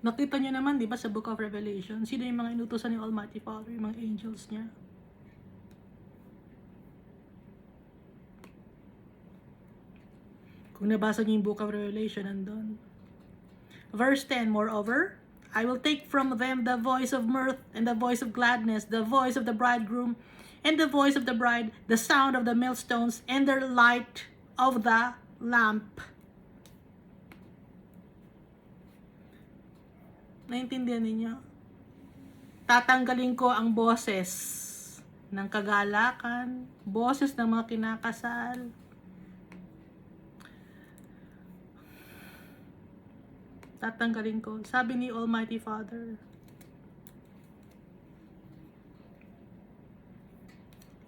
Nakita nyo naman, di ba, sa Book of Revelation, sino yung mga inutusan ni Almighty Father, yung mga angels niya. Kung nabasa nyo yung Book of Revelation, nandun. Verse 10, moreover, I will take from them the voice of mirth and the voice of gladness, the voice of the bridegroom and the voice of the bride, the sound of the millstones and the light of the lamp. Naintindihan ninyo? Tatanggalin ko ang boses ng kagalakan, boses ng mga kinakasal. Tatanggalin ko. Sabi ni Almighty Father.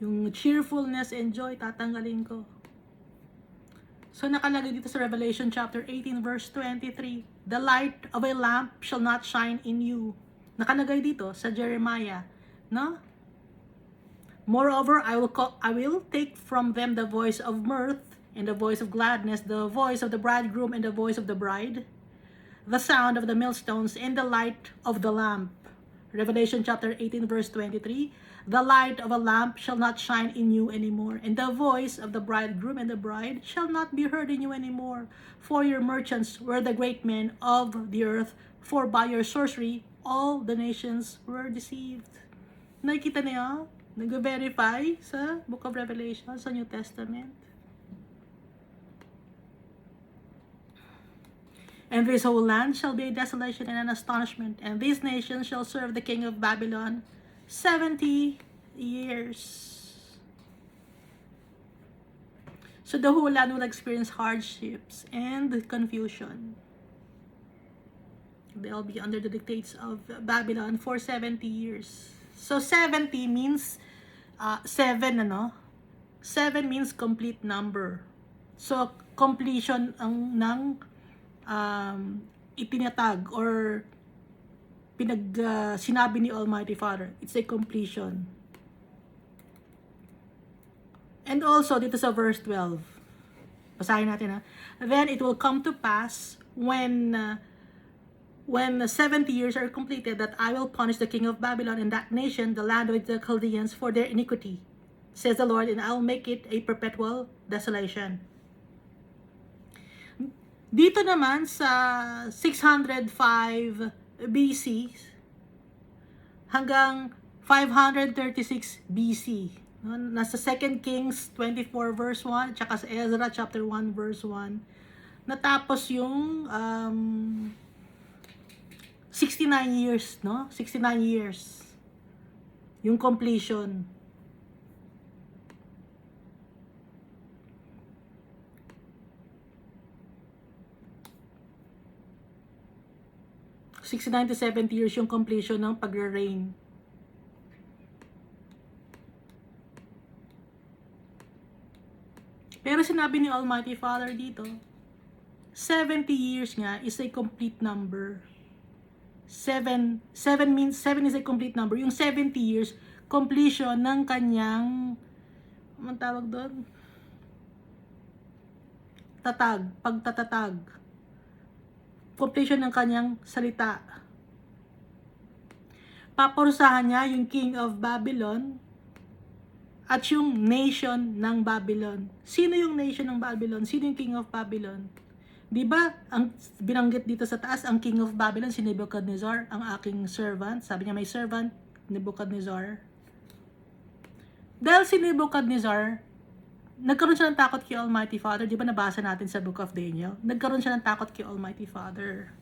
Yung cheerfulness and joy, tatanggalin ko. So nakalagay dito sa Revelation chapter 18 verse 23, the light of a lamp shall not shine in you. Nakalagay dito sa Jeremiah, no? Moreover, I will take from them the voice of mirth and the voice of gladness, the voice of the bridegroom and the voice of the bride, the sound of the millstones and the light of the lamp. Revelation chapter 18 verse 23, the light of a lamp shall not shine in you anymore, and the voice of the bridegroom and the bride shall not be heard in you anymore. For your merchants were the great men of the earth, for by your sorcery all the nations were deceived. Nakikita niyo? Nag-verify sa Book of Revelation, sa New Testament. And this whole land shall be a desolation and an astonishment, and these nations shall serve the king of Babylon 70 years. So the whole land will experience hardships and confusion. They'll be under the dictates of Babylon for 70 years. So 70 means 7, ano? 7 means complete number. So completion ng itinatag or sinabi ni Almighty Father. It's a completion. And also, dito sa verse 12, basahin natin ha. Then it will come to pass when the 70 years are completed that I will punish the king of Babylon and that nation, the land of the Chaldeans, for their iniquity, says the Lord, and I'll make it a perpetual desolation. Dito naman sa 605 BC hanggang 536 BC. Nasa 2 Kings 24 verse 1 at saka sa Ezra chapter 1 verse 1. Natapos yung 69 years, no? 69 years. Yung completion. 69 to 70 years yung completion ng pagre-reign. Pero sinabi ni Almighty Father dito, 70 years nga is a complete number. 7 means 7 is a complete number. Yung 70 years, completion ng kanyang, anong tawag doon? Pagtatatag. Completion ng kanyang salita. Paparusahan niya yung King of Babylon at yung nation ng Babylon. Sino yung nation ng Babylon? Sino yung King of Babylon? Di ba, ang binanggit dito sa taas, ang king of Babylon, si Nebuchadnezzar, ang aking servant. Sabi niya, may servant, Nebuchadnezzar. Dahil si Nebuchadnezzar, nagkaroon siya ng takot kay Almighty Father. Di ba nabasa natin sa Book of Daniel? Nagkaroon siya ng takot kay Almighty Father.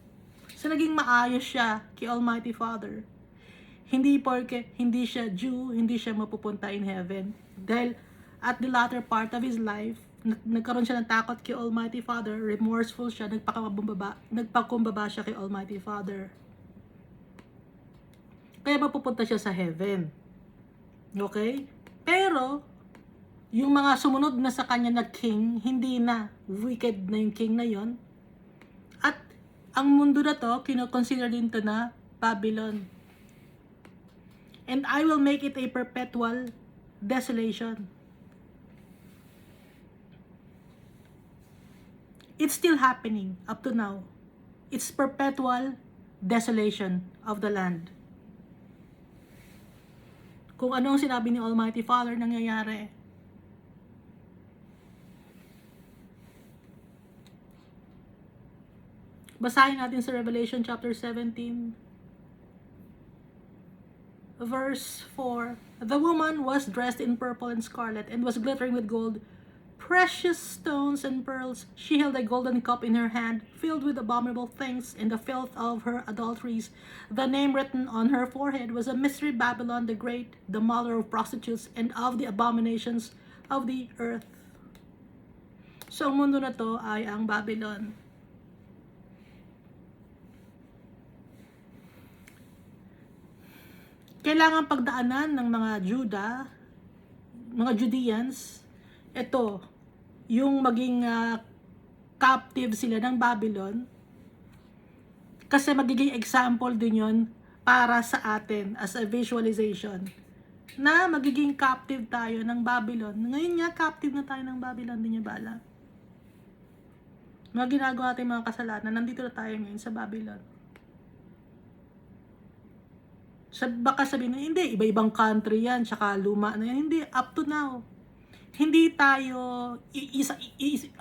So, naging maayos siya kay Almighty Father. Hindi porque hindi siya Jew, hindi siya mapupunta in heaven. Dahil at the latter part of his life, nagkaroon siya ng takot kay Almighty Father, remorseful siya, nagpakumbaba siya kay Almighty Father. Kaya mapupunta siya sa heaven. Okay? Pero, yung mga sumunod na sa kanya na king, hindi na. Wicked na yung king na yon. At ang mundo na to, kinoconsider din to na Babylon. And I will make it a perpetual desolation. It's still happening up to now. It's perpetual desolation of the land. Kung anong sinabi ni Almighty Father nangyayari. Basahin natin sa Revelation chapter 17, verse 4. The woman was dressed in purple and scarlet and was glittering with gold, precious stones and pearls. She held a golden cup in her hand, filled with abominable things and the filth of her adulteries. The name written on her forehead was a mystery, Babylon the Great, the mother of prostitutes and of the abominations of the earth. So, ang mundo na to ay ang Babylon. Kailangan pagdaanan ng mga Juda, mga Judeans, ito, yung maging captive sila ng Babylon, kasi magiging example din yon para sa atin as a visualization, na magiging captive tayo ng Babylon. Ngayon nga, captive na tayo ng Babylon, din niya bala. Mga ginagawa natin mga kasalanan, nandito na tayo ngayon sa Babylon. Baka sabihin na, hindi, iba-ibang country yan, tsaka luma na yan. Hindi, up to now. Hindi tayo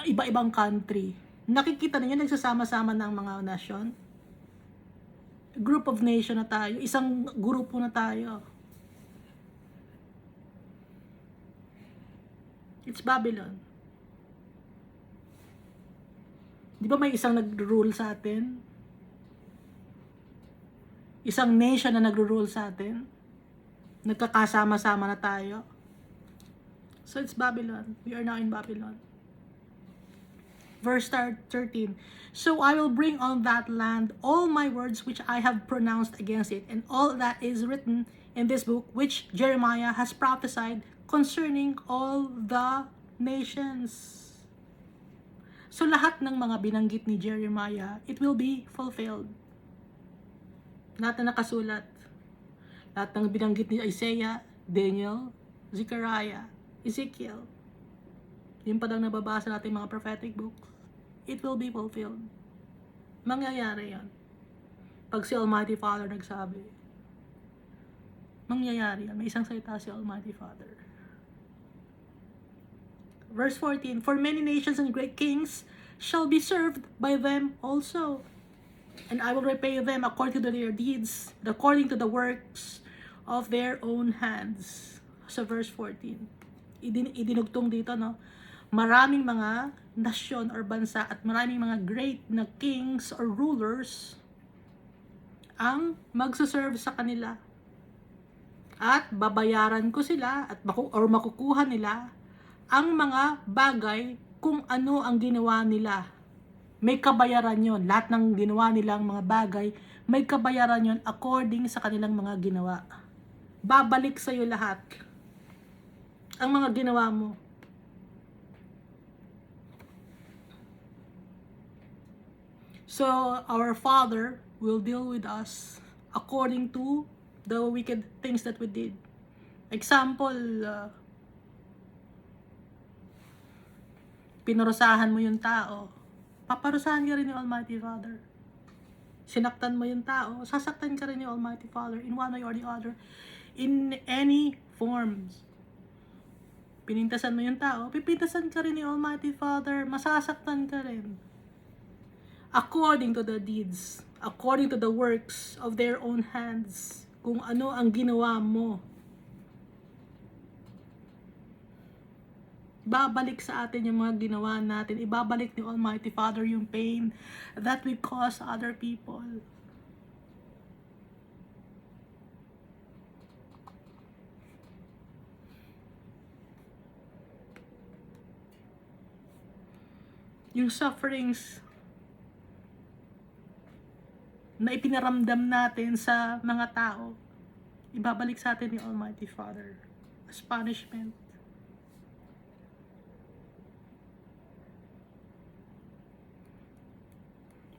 iba-ibang country. Nakikita niyo nagsasama-sama ng mga nasyon. Group of nation na tayo. Isang grupo na tayo. It's Babylon. Di ba may isang nag-rule sa atin? Isang nation na nagro-rule sa atin. Nagkakasama-sama na tayo. So it's Babylon. We are now in Babylon. Verse 13. So I will bring on that land all my words which I have pronounced against it, and all that is written in this book which Jeremiah has prophesied concerning all the nations. So lahat ng mga binanggit ni Jeremiah, it will be fulfilled. Lahat na nakasulat. Lahat ng binanggit ni Isaiah, Daniel, Zechariah, Ezekiel. Yung pa lang nababasa natin mga prophetic books. It will be fulfilled. Mangyayari yan. Pag si Almighty Father nagsabi. Mangyayari yan. May isang salita si Almighty Father. Verse 14. For many nations and great kings shall be served by them also. And I will repay them according to their deeds, according to the works of their own hands. Sa verse 14. Idinugtong dito, no? Maraming mga nasyon or bansa at maraming mga great na kings or rulers ang magsaserve sa kanila. At babayaran ko sila at makukuha nila ang mga bagay kung ano ang ginawa nila. May kabayaran yon. Lahat ng ginawa nilang mga bagay, may kabayaran yon according sa kanilang mga ginawa. Babalik sa iyo lahat ang mga ginawa mo. So, our Father will deal with us according to the wicked things that we did. Example, pinurusahan mo yung tao, paparusahan ka rin ni Almighty Father. Sinaktan mo yung tao, sasaktan ka rin ni Almighty Father in one way or the other. In any forms. Pinintasan mo yung tao, pipintasan ka rin ni Almighty Father, masasaktan ka rin. according to the deeds, according to the works of their own hands. Kung ano ang ginawa mo, babalik sa atin yung mga ginawa natin. Ibabalik ni Almighty Father yung pain that we cause other people. Yung sufferings na ipinaramdam natin sa mga tao, ibabalik sa atin ni Almighty Father as punishment.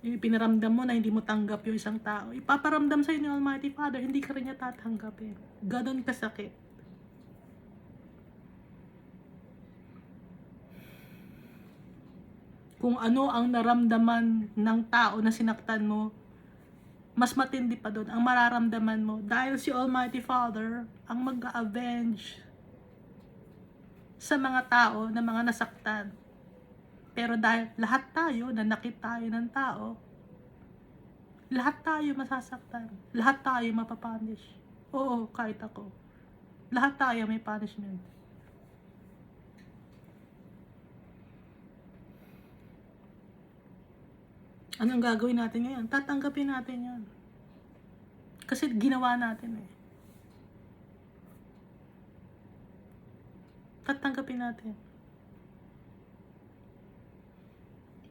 Yung pinaramdam mo na hindi mo tanggap yung isang tao, ipaparamdam sa'yo ni Almighty Father, hindi ka rin niya tatanggapin. Ganon kasakit. Kung ano ang naramdaman ng tao na sinaktan mo, mas matindi pa doon ang mararamdaman mo. Dahil si Almighty Father ang mag-avenge sa mga tao na mga nasaktan. Pero dahil lahat tayo, nanakit tayo ng tao, lahat tayo masasaktan. Lahat tayo mapapunish. Oo, kahit ako. Lahat tayo may punishment. Anong gagawin natin ngayon? Tatanggapin natin yan. Kasi ginawa natin eh. Tatanggapin natin.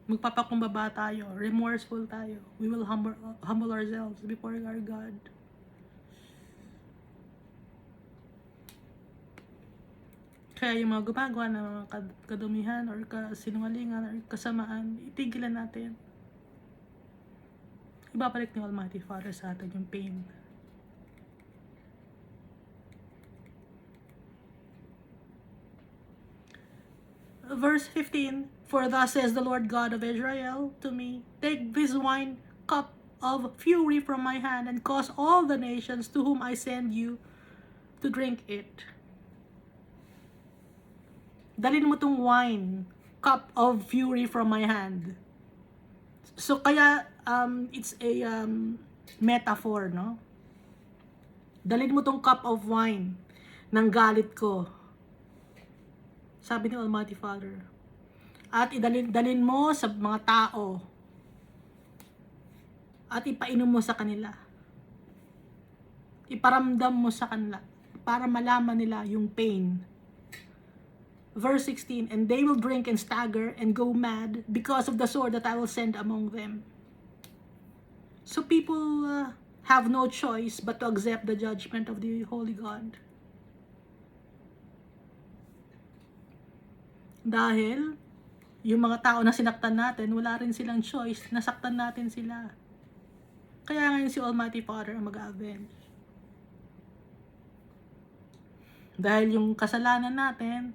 Magpapakumbaba tayo, remorseful tayo. We will humble ourselves before our God. Kaya yung mga gumagawa ng mga kadumihan or kasinungalingan or kasamaan, itigilan natin. Ibabalik ni Almighty Father sa atin yung pain. Verse 15, for thus says the Lord God of Israel to me, take this wine cup of fury from my hand and cause all the nations to whom I send you to drink it. Dalhin mo tong wine cup of fury from my hand. So kaya it's a metaphor, no? Dalhin mo tong cup of wine ng galit ko. Sabi ni Almighty Father. At dalhin mo sa mga tao. At ipainom mo sa kanila. Iparamdam mo sa kanila para malaman nila yung pain. Verse 16, and they will drink and stagger and go mad because of the sword that I will send among them. So people have no choice but to accept the judgment of the Holy God. Dahil yung mga tao na sinaktan natin, wala rin silang choice, nasaktan natin sila. Kaya ngayon si Almighty Father ang mag-avenge. Dahil yung kasalanan natin,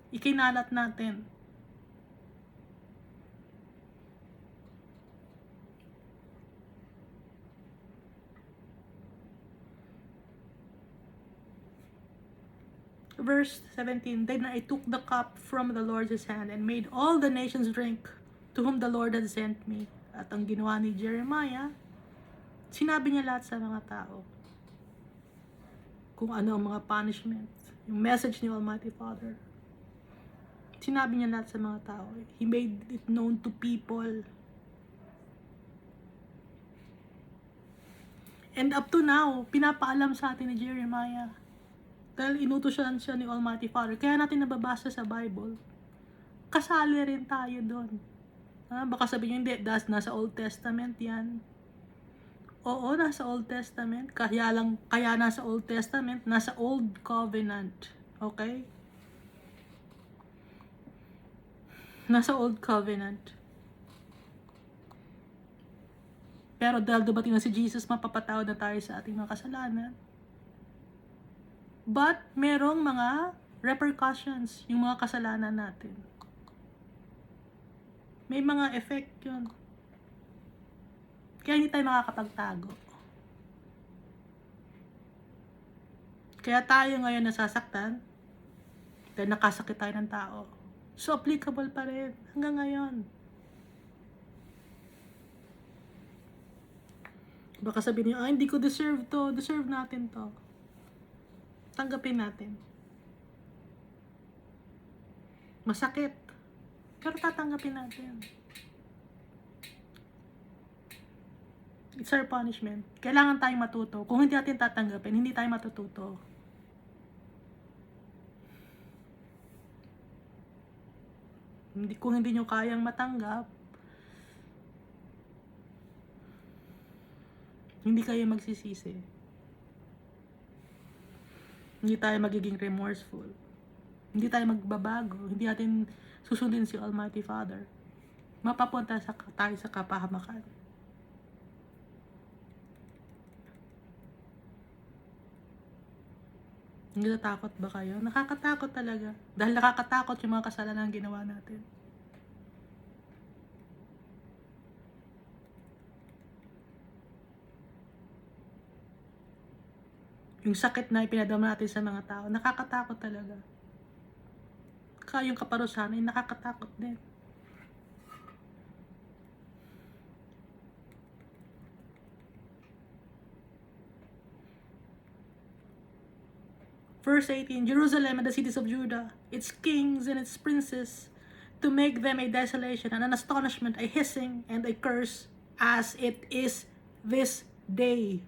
ikinalat natin. Verse 17, then I took the cup from the Lord's hand and made all the nations drink to whom the Lord had sent me. At ang ginawa ni Jeremiah, sinabi niya lahat sa mga tao kung ano ang mga punishment, yung message ni Almighty Father. Sinabi niya lahat sa mga tao. He made it known to people. And up to now, pinapaalam sa atin ni Jeremiah. Dahil inutusan siya ni Almighty Father. Kaya natin nababasa sa Bible. Kasali rin tayo doon. Baka sabihin nyo, hindi, nasa Old Testament yan. Oo, nasa Old Testament. Kaya nasa Old Testament, nasa Old Covenant. Okay? Nasa Old Covenant. Pero dahil dumating na si Jesus, mapapatawad na tayo sa ating mga kasalanan. But, merong mga repercussions, yung mga kasalanan natin. May mga effect yun. Kaya hindi tayo makakapagtago. Kaya tayo ngayon nasasaktan, dahil nakasakit tayo ng tao. So, applicable pa rin hanggang ngayon. Baka sabihin niyo, hindi ko deserve to. Deserve natin to. Tanggapin natin. Masakit. Pero tatanggapin natin. It's our punishment. Kailangan tayong matuto. Kung hindi natin tatanggapin, hindi tayo matututo. Kung hindi nyo kayang matanggap, hindi kayo magsisisi. Hindi tayo magiging remorseful. Hindi tayo magbabago. Hindi natin susundin si Almighty Father. Mapapunta tayo sa kapahamakan. Natatakot ba kayo? Nakakatakot talaga. Dahil nakakatakot yung mga kasalanan ginawa natin. Yung sakit na ipinadama natin sa mga tao, nakakatakot talaga. Kaya yung kaparusahan ay nakakatakot din. Verse 18, Jerusalem and the cities of Judah, its kings and its princes, to make them a desolation and an astonishment, a hissing and a curse, as it is this day.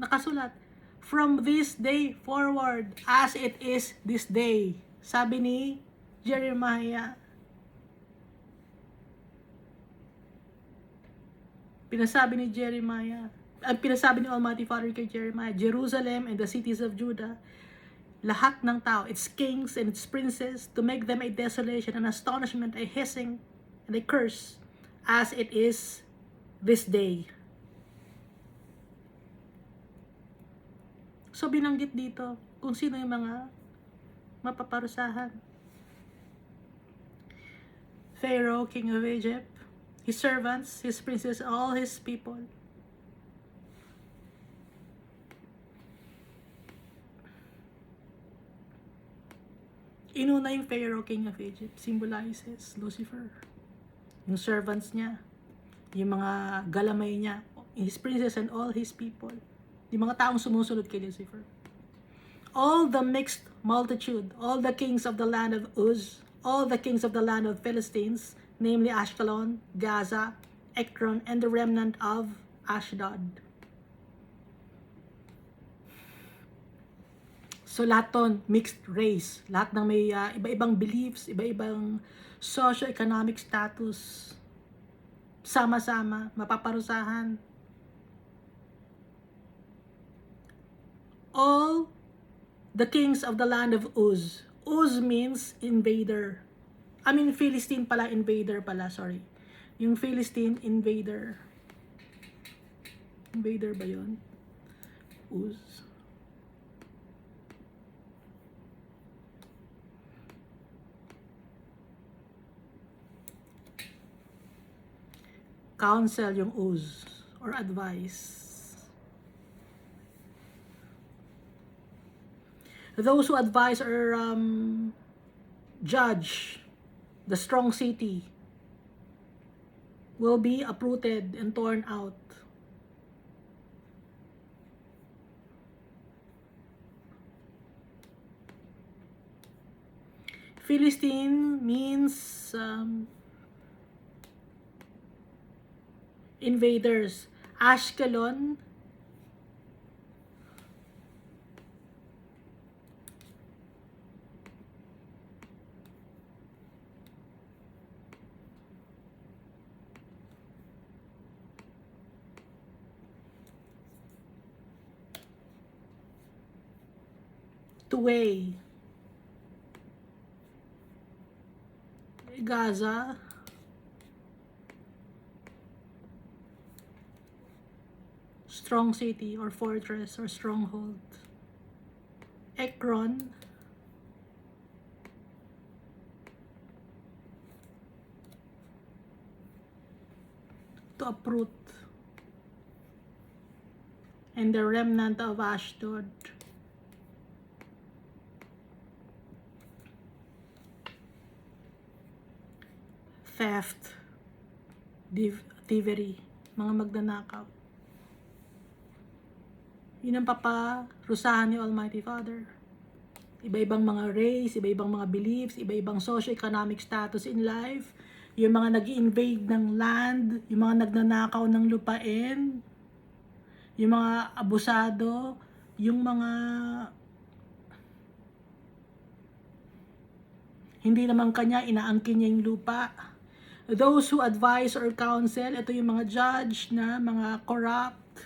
Nakasulat, from this day forward, as it is this day. Sabi ni Jeremiah. Pinasabi ni Jeremiah. Pinasabi ni Almighty Father kay Jeremiah, Jerusalem and the cities of Judah, lahat ng tao, its kings and its princes, to make them a desolation, an astonishment, a hissing, and a curse, as it is this day. So binanggit dito kung sino yung mga mapaparusahan. Pharaoh, king of Egypt, his servants, his princes, all his people. Inuna yung Pharaoh, king of Egypt, symbolizes Lucifer. Yung servants niya, yung mga galamay niya, his princes and all his people. Yung mga taong sumusunod kay Lucifer. All the mixed multitude, all the kings of the land of Uz, all the kings of the land of Philistines, namely Ashkelon, Gaza, Ekron, and the remnant of Ashdod. So lahat ton, mixed race. Lahat ng may iba-ibang beliefs, iba-ibang socio-economic status. Sama-sama, mapaparusahan. All the kings of the land of Uz. Uz means invader. Philistine pala, invader pala, sorry. Yung Philistine, invader. Invader ba yun? Uz. Counsel yung Uz, or advice. Those who advise or judge the strong city will be uprooted and torn out. Philistine means invaders. Ashkelon Tuway. Gaza strong city or fortress or stronghold. Ekron to uproot, and the remnant of Ashdod theft, thievery, mga magnanakaw. Yun ang paparusahan ni Almighty Father. Iba-ibang mga race, iba-ibang mga beliefs, iba-ibang socio-economic status in life, yung mga nag-invade ng land, yung mga nagnanakaw ng lupain, yung mga abusado, yung mga hindi naman kanya, inaangkin niya yung lupa. Those who advise or counsel, ito yung mga judge na mga corrupt,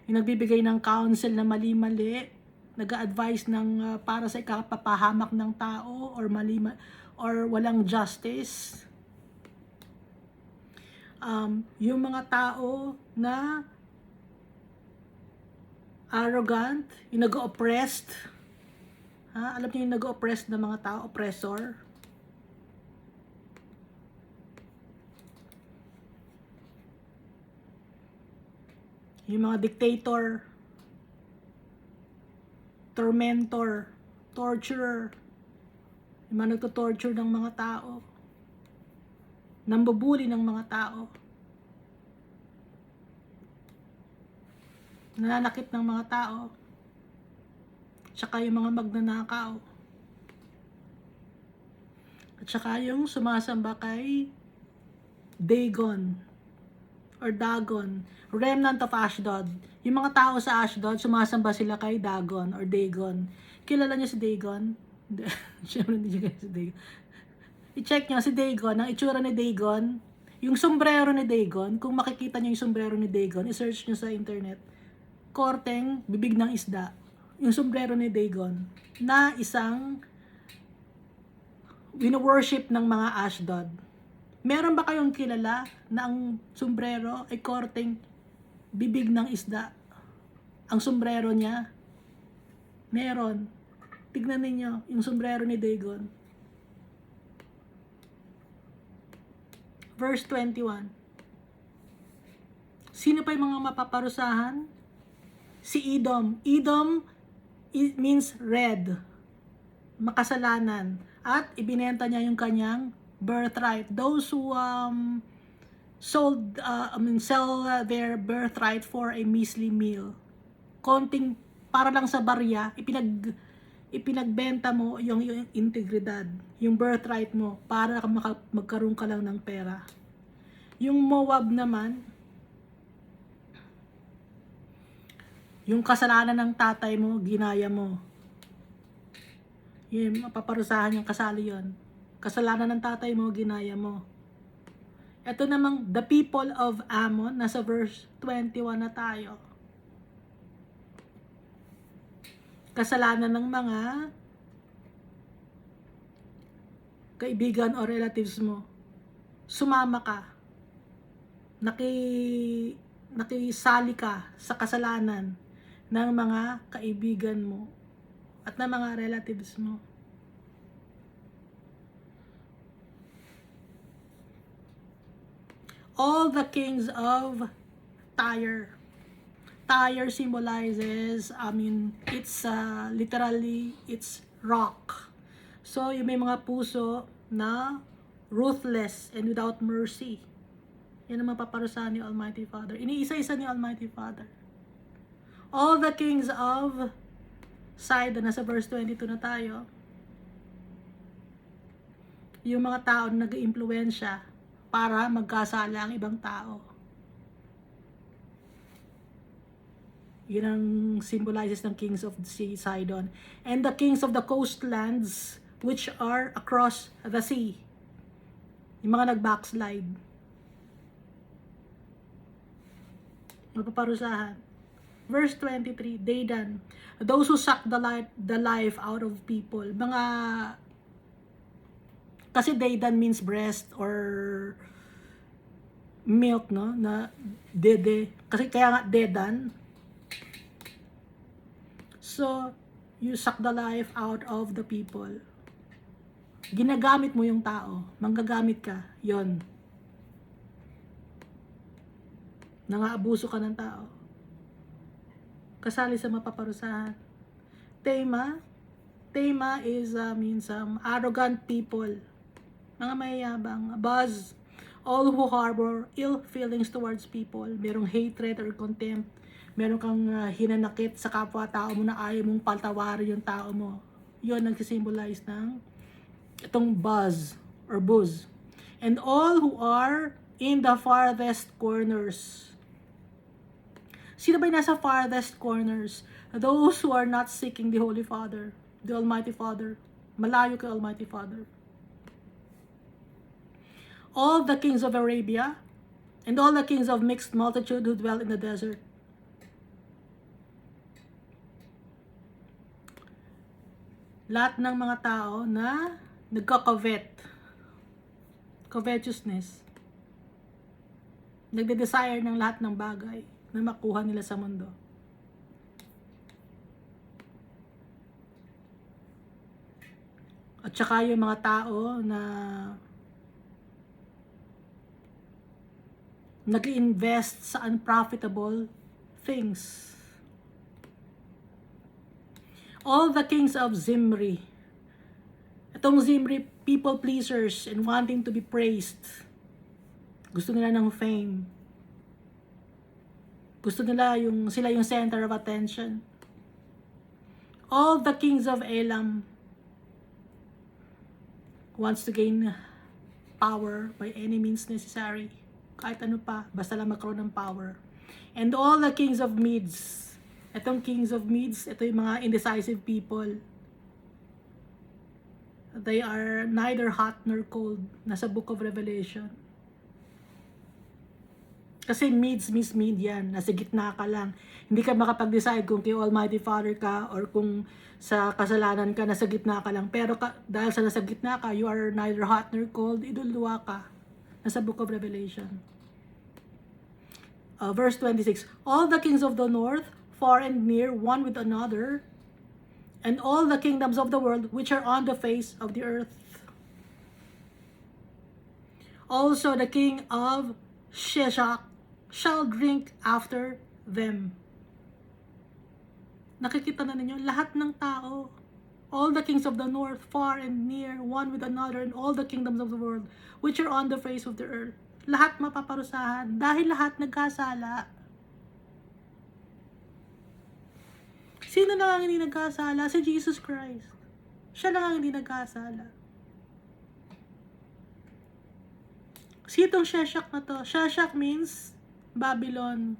yung nagbibigay ng counsel na mali-mali, nag-a-advise ng para sa ikapapahamak ng tao or or walang justice. Yung mga tao na arrogant, yung nag-oppressed. Alam niyo yung nag-oppressed na mga tao, oppressor. Yung mga dictator, tormentor, torturer, yung mga nagto-torture ng mga tao, nambubuli ng mga tao, nananakit ng mga tao, tsaka yung mga magnanakaw, at tsaka yung sumasamba kay Dagon or Dagon, remnant of Ashdod. Yung mga tao sa Ashdod, sumasamba sila kay Dagon or Dagon. Kilala niyo si Dagon? Siyempre hindi niyo si Dagon. I-check niyo si Dagon, ang itsura ni Dagon, yung sombrero ni Dagon, kung makikita niyo yung sombrero ni Dagon, i-search niyo sa internet. Korteng, bibig ng isda. Yung sombrero ni Dagon, na isang wino-worship ng mga Ashdod. Meron ba kayong kilala na ang sombrero ay korteng bibig ng isda? Ang sombrero niya? Meron. Tignan ninyo yung sombrero ni Dagon. Verse 21. Sino pa yung mga mapaparusahan? Si Edom. Edom means red. Makasalanan. At ibinenta niya yung kanyang birthright. Those who sell their birthright for a measly meal. Konting, para lang sa barya, ipinagbenta mo yung integridad, yung birthright mo, para magkaroon ka lang ng pera. Yung Moab naman, yung kasalanan ng tatay mo, ginaya mo. Yun, mapaparusahan yung kasali yun. Kasalanan ng tatay mo, ginaya mo. Ito namang the people of Ammon, nasa verse 21 na tayo. Kasalanan ng mga kaibigan o relatives mo. Sumama ka. Nakisali ka sa kasalanan ng mga kaibigan mo at ng mga relatives mo. All the kings of Tyre. Tyre symbolizes, it's literally, it's rock. So, yung may mga puso na ruthless and without mercy. Yan ang mapaparusahan ni Almighty Father. Iniisa-isa ni Almighty Father. All the kings of Sidon, nasa verse 22 na tayo. Yung mga tao na nag-iimpluwensya para magkasala ang ibang tao. Yun ang symbolizes ng kings of the sea, Sidon. And the kings of the coastlands which are across the sea. Yung mga nag-backslide. Mapaparusahan. Verse 23, Dedan. Those who suck the life out of people. Kasi Dedan means breast or milk, no? Na dede. Kasi kaya nga Dedan. So, you suck the life out of the people. Ginagamit mo yung tao. Manggagamit ka. Yon. Nangaabuso ka ng tao. Kasali sa mapaparusahan. Tema is means arrogant people. Mga mayayabang. All who harbor ill feelings towards people, merong hatred or contempt, meron kang hinanakit sa kapwa-tao mo na ayaw mong patawarin yung tao mo. Yun nagsisymbolize ng itong buzz or buzz. And all who are in the farthest corners. Sino ba yung nasa farthest corners? Those who are not seeking the Holy Father, the Almighty Father. Malayo kay Almighty Father. All the kings of Arabia, and all the kings of mixed multitude who dwell in the desert. Lahat ng mga tao na nagka-covet, covetousness, nagde-desire ng lahat ng bagay na makuha nila sa mundo. At saka yung mga tao na nag-invest sa unprofitable things. All the kings of Zimri. Itong Zimri, people pleasers and wanting to be praised. Gusto nila ng fame. Gusto nila sila yung center of attention. All the kings of Elam wants to gain power by any means necessary. Kahit ano pa, basta lang magkaroon ng power. And all the kings of Medes. Itong kings of Medes, ito yung mga indecisive people. They are neither hot nor cold. Nasa Book of Revelation. Kasi Medes means Median. Nasa gitna ka lang. Hindi ka makapag-decide kung kay Almighty Father ka or kung sa kasalanan ka, nasa gitna ka lang. Pero dahil sa nasa gitna ka, you are neither hot nor cold, idululuwa ka. Nasa Book of Revelation. Verse 26. All the kings of the north, far and near, one with another, and all the kingdoms of the world which are on the face of the earth. Also the king of Sheshach shall drink after them. Nakikita na ninyo, lahat ng tao, all the kings of the north, far and near, one with another, and all the kingdoms of the world which are on the face of the earth. Lahat mapaparusahan dahil lahat nagkasala. Sino lang ang hindi nagkasala? Si Jesus Christ. Siya lang ang hindi nagkasala. Sitong Sheshach na to. Sheshach means Babylon.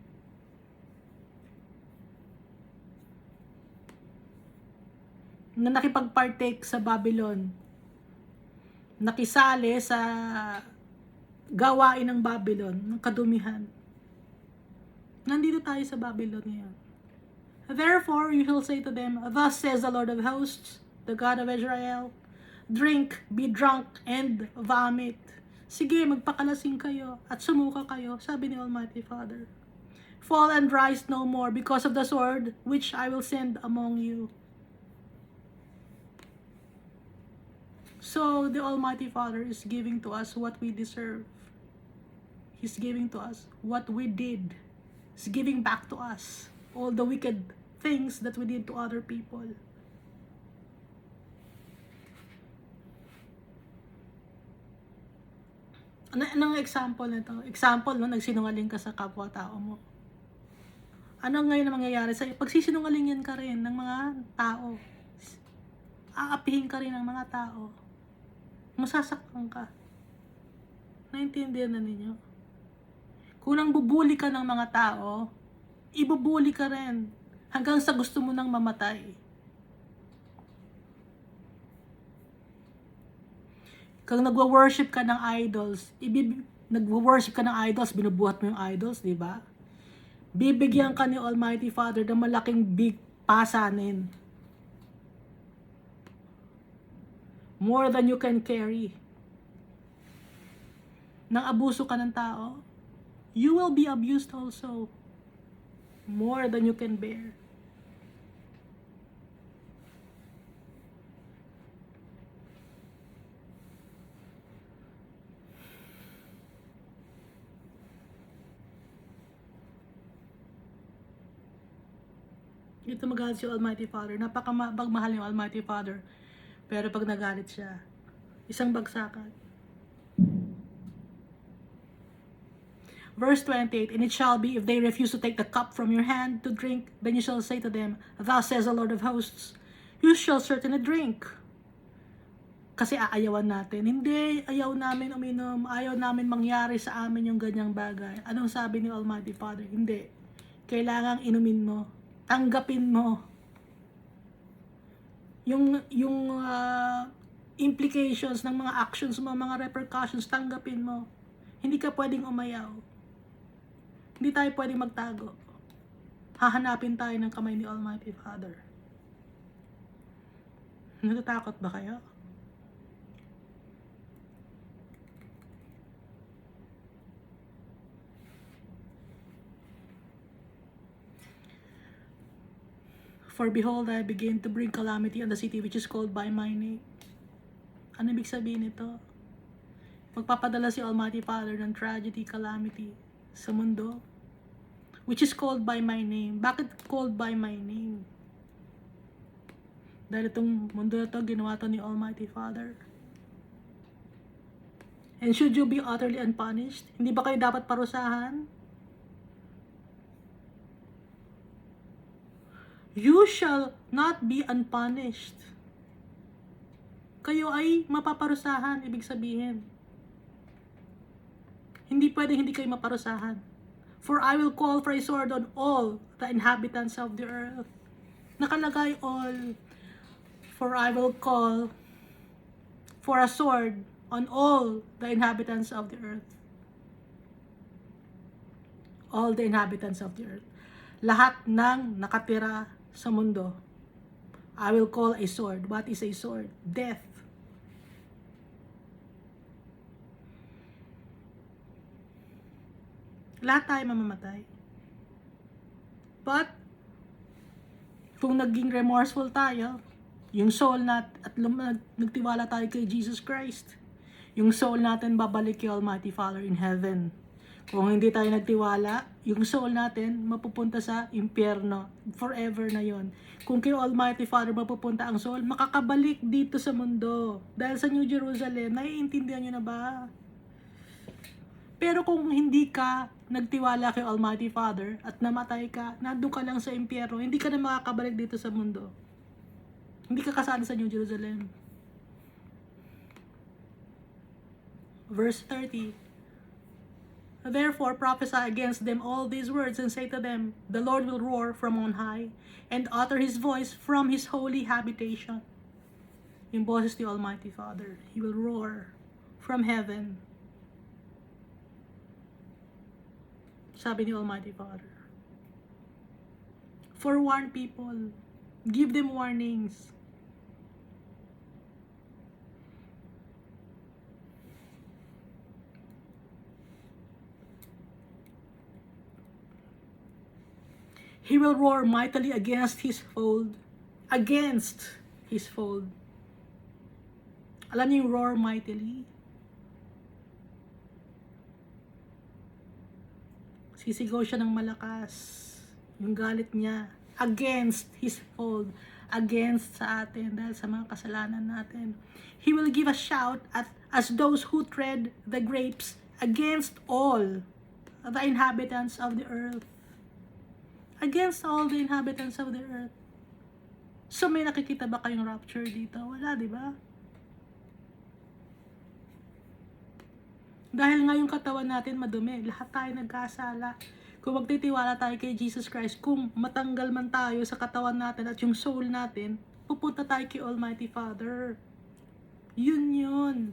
Na nakipag-partake sa Babylon. Nakisali sa gawain ng Babylon, ng kadumihan. Nandito tayo sa Babylon ngayon. Therefore, you shall say to them, thus says the Lord of hosts, the God of Israel, drink, be drunk, and vomit. Sige, magpakalasing kayo at sumuka kayo, sabi ni Almighty Father. Fall and rise no more because of the sword which I will send among you. So, the Almighty Father is giving to us what we deserve. He's giving to us what we did. He's giving back to us all the wicked things that we did to other people. Anong example nito? Example, no, nagsinungaling ka sa kapwa-tao mo. Ano ngayon ang mangyayari sa'yo? Pagsisinungalingan ka rin ng mga tao. Aapihin ka rin ng mga tao. Masasaktan ka. Naintindihan na ninyo? Kung nang bubuli ka ng mga tao, ibubuli ka rin hanggang sa gusto mo nang mamatay. Kung nagwo-worship ka ng idols, nagwo-worship ka ng idols, binubuhat mo yung idols, di ba? Bibigyan ka ni Almighty Father ng malaking big pasanin. More than you can carry. Nang abuso ka ng tao, you will be abused also. More than you can bear. Ito magalit si Almighty Father. Napakabagmahal yung Almighty Father. Pero pag nagalit siya, isang bagsakan. Verse 28, and it shall be, if they refuse to take the cup from your hand to drink, then you shall say to them, thus says the Lord of hosts, you shall certainly drink. Kasi aayawan natin. Hindi, ayaw namin uminom, ayaw namin mangyari sa amin yung ganyang bagay. Anong sabi ni Almighty Father? Hindi. Kailangang inumin mo. Tanggapin mo. Yung implications ng mga actions mo, mga repercussions, tanggapin mo. Hindi ka pwedeng umayaw. Hindi tayo pwedeng magtago. Hahanapin tayo ng kamay ni Almighty Father. Natatakot ba kayo? For behold, I begin to bring calamity on the city which is called by my name. Ano ibig sabihin nito? Magpapadala si Almighty Father ng tragedy, calamity sa mundo, which is called by my name. Bakit called by my name? Dahil itong mundo na ito, ginawa ito ni Almighty Father. And should you be utterly unpunished? Hindi ba kayo dapat parusahan? You shall not be unpunished. Kayo ay mapaparusahan, ibig sabihin. Hindi pwedeng hindi kayo maparusahan. For I will call for a sword on all the inhabitants of the earth. Nakalagay all. For I will call for a sword on all the inhabitants of the earth. All the inhabitants of the earth. Lahat ng nakatira sa mundo. I will call a sword. What is a sword? Death. Lahat tayo mamamatay. But, kung naging remorseful tayo, yung soul natin, at nagtiwala tayo kay Jesus Christ, yung soul natin babalik kay Almighty Father in heaven. Kung hindi tayo nagtiwala, yung soul natin mapupunta sa impyerno. Forever na yon. Kung kay Almighty Father mapupunta ang soul, makakabalik dito sa mundo. Dahil sa New Jerusalem, naiintindihan nyo na ba? Pero kung hindi ka nagtiwala kay Almighty Father at namatay ka, nandun ka lang sa impyerno, hindi ka na makakabalik dito sa mundo. Hindi ka kasali sa New Jerusalem. Verse 30. Therefore prophesy against them all these words and say to them, the Lord will roar from on high and utter his voice from his holy habitation. Yung boses ni Almighty Father. He will roar from heaven. Sabi ni Almighty Father. Forewarn people. Give them warnings. He will roar mightily against his fold. Against his fold. Alam niyo yung roar mightily? Sisigaw siya ng malakas. Yung galit niya. Against his fold. Against sa atin dahil sa mga kasalanan natin. He will give a shout as those who tread the grapes against all the inhabitants of the earth. Against all the inhabitants of the earth. So may nakikita ba kayong rapture dito? Wala, di ba? Dahil nga yung katawan natin madumi, lahat tayo nagkasala. Kung magtitiwala tayo kay Jesus Christ, kung matanggal man tayo sa katawan natin at yung soul natin, pupunta tayo kay Almighty Father. Yun.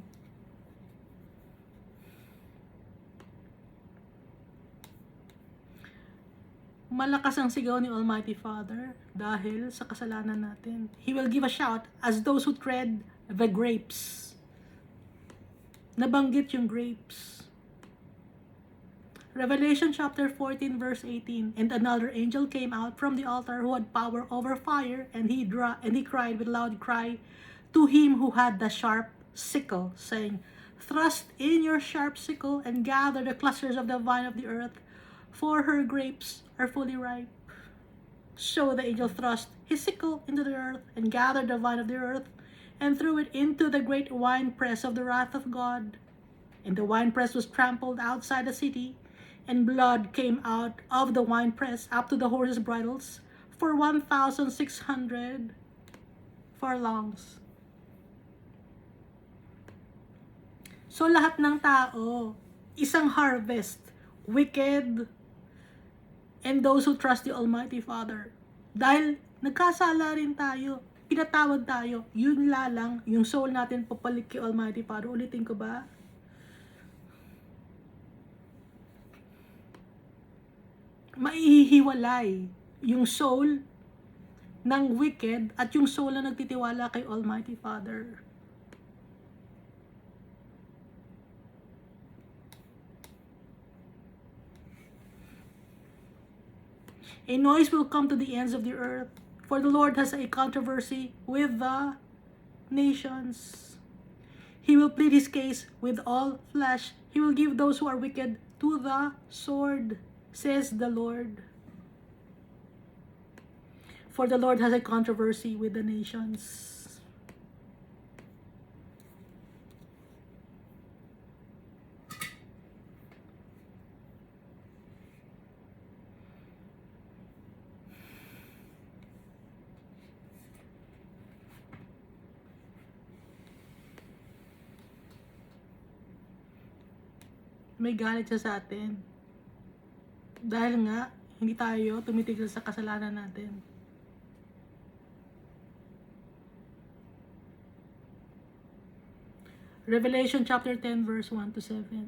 Malakas ang sigaw ni Almighty Father dahil sa kasalanan natin. He will give a shout as those who tread the grapes. Nabanggit yung grapes. Revelation chapter 14 verse 18. And another angel came out from the altar who had power over fire, and he cried with a loud cry to him who had the sharp sickle, saying, thrust in your sharp sickle and gather the clusters of the vine of the earth, for her grapes are fully ripe. So the angel thrust his sickle into the earth and gathered the vine of the earth and threw it into the great winepress of the wrath of God. And the winepress was trampled outside the city, and blood came out of the winepress up to the horses' bridles for 1,600 furlongs. So lahat ng tao, isang harvest, wicked, and those who trust the Almighty Father. Dahil nagkasala rin tayo, pinatawad tayo, yun lang, yung soul natin papalit kay Almighty Father. Ulitin ko ba? Maihiwalay yung soul ng wicked at yung soul na nagtitiwala kay Almighty Father. A noise will come to the ends of the earth, for the Lord has a controversy with the nations. He will plead his case with all flesh. He will give those who are wicked to the sword, says the Lord. For the Lord has a controversy with the nations. May galit siya sa atin. Dahil nga, hindi tayo tumitigil sa kasalanan natin. Revelation chapter 10 verse 1 to 7.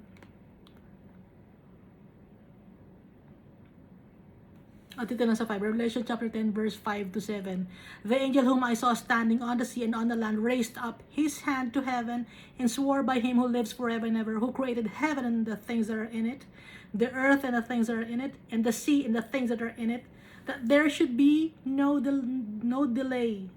At ito na sa 5. Revelation chapter 10 verse 5 to 7. The angel whom I saw standing on the sea and on the land raised up his hand to heaven and swore by him who lives forever and ever, who created heaven and the things that are in it, the earth and the things that are in it, and the sea and the things that are in it, that there should be no delay.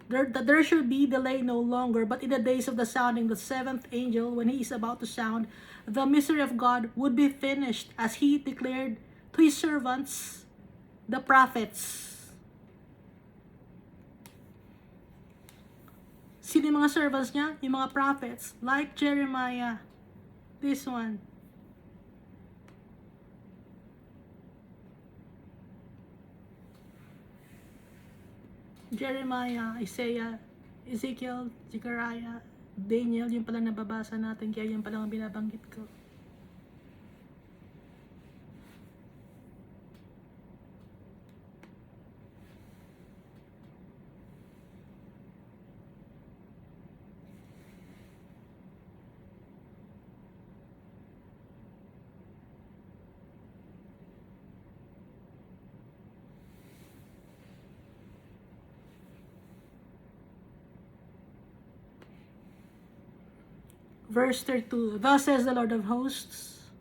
That there should be delay no longer, but in the days of the sounding the seventh angel, when he is about to sound, the mystery of God would be finished, as he declared to his servants, the prophets. Sino yung mga servants niya? Yung mga prophets, like Jeremiah. This one. Jeremiah, Isaiah, Ezekiel, Zechariah, Daniel, yung palang nababasa natin, kaya yung palang ang binabanggit ko. Verse 32, thus says the Lord of hosts,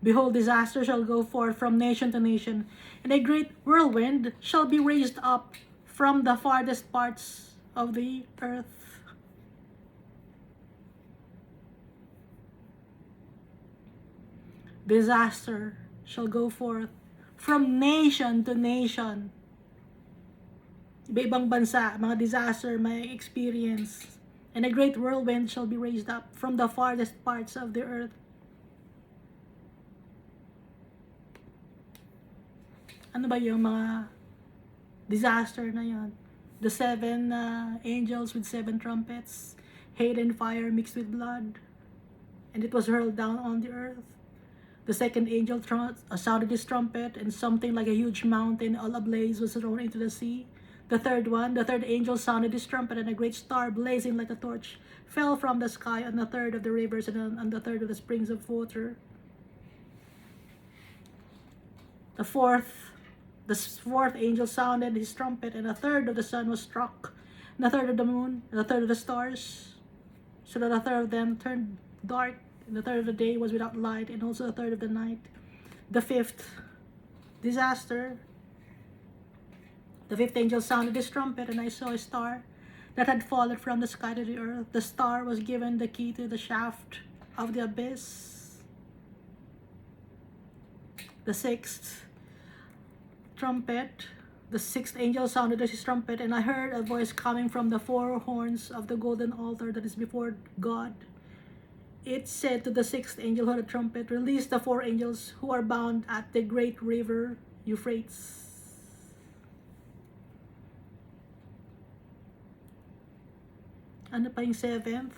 behold, disaster shall go forth from nation to nation, and a great whirlwind shall be raised up from the farthest parts of the earth. Disaster shall go forth from nation to nation. Iba-ibang bansa, mga disaster may experience. And a great whirlwind shall be raised up from the farthest parts of the earth. Ano ba yung mga disaster na yon? The seven angels with seven trumpets, hail and fire mixed with blood, and it was hurled down on the earth. The second angel sounded his trumpet, and something like a huge mountain all ablaze was thrown into the sea. The third angel sounded his trumpet, and a great star blazing like a torch fell from the sky on the third of the rivers and on the third of the springs of water. The fourth angel sounded his trumpet, and a third of the sun was struck, and a third of the moon, and a third of the stars, so that a third of them turned dark, and the third of the day was without light, and also a third of the night. The fifth angel sounded his trumpet, and I saw a star that had fallen from the sky to the earth. The star was given the key to the shaft of the abyss. The sixth angel sounded his trumpet, and I heard a voice coming from the four horns of the golden altar that is before God. it said to the sixth angel who had a trumpet, "Release the four angels who are bound at the great river Euphrates." Ano pa yung seventh?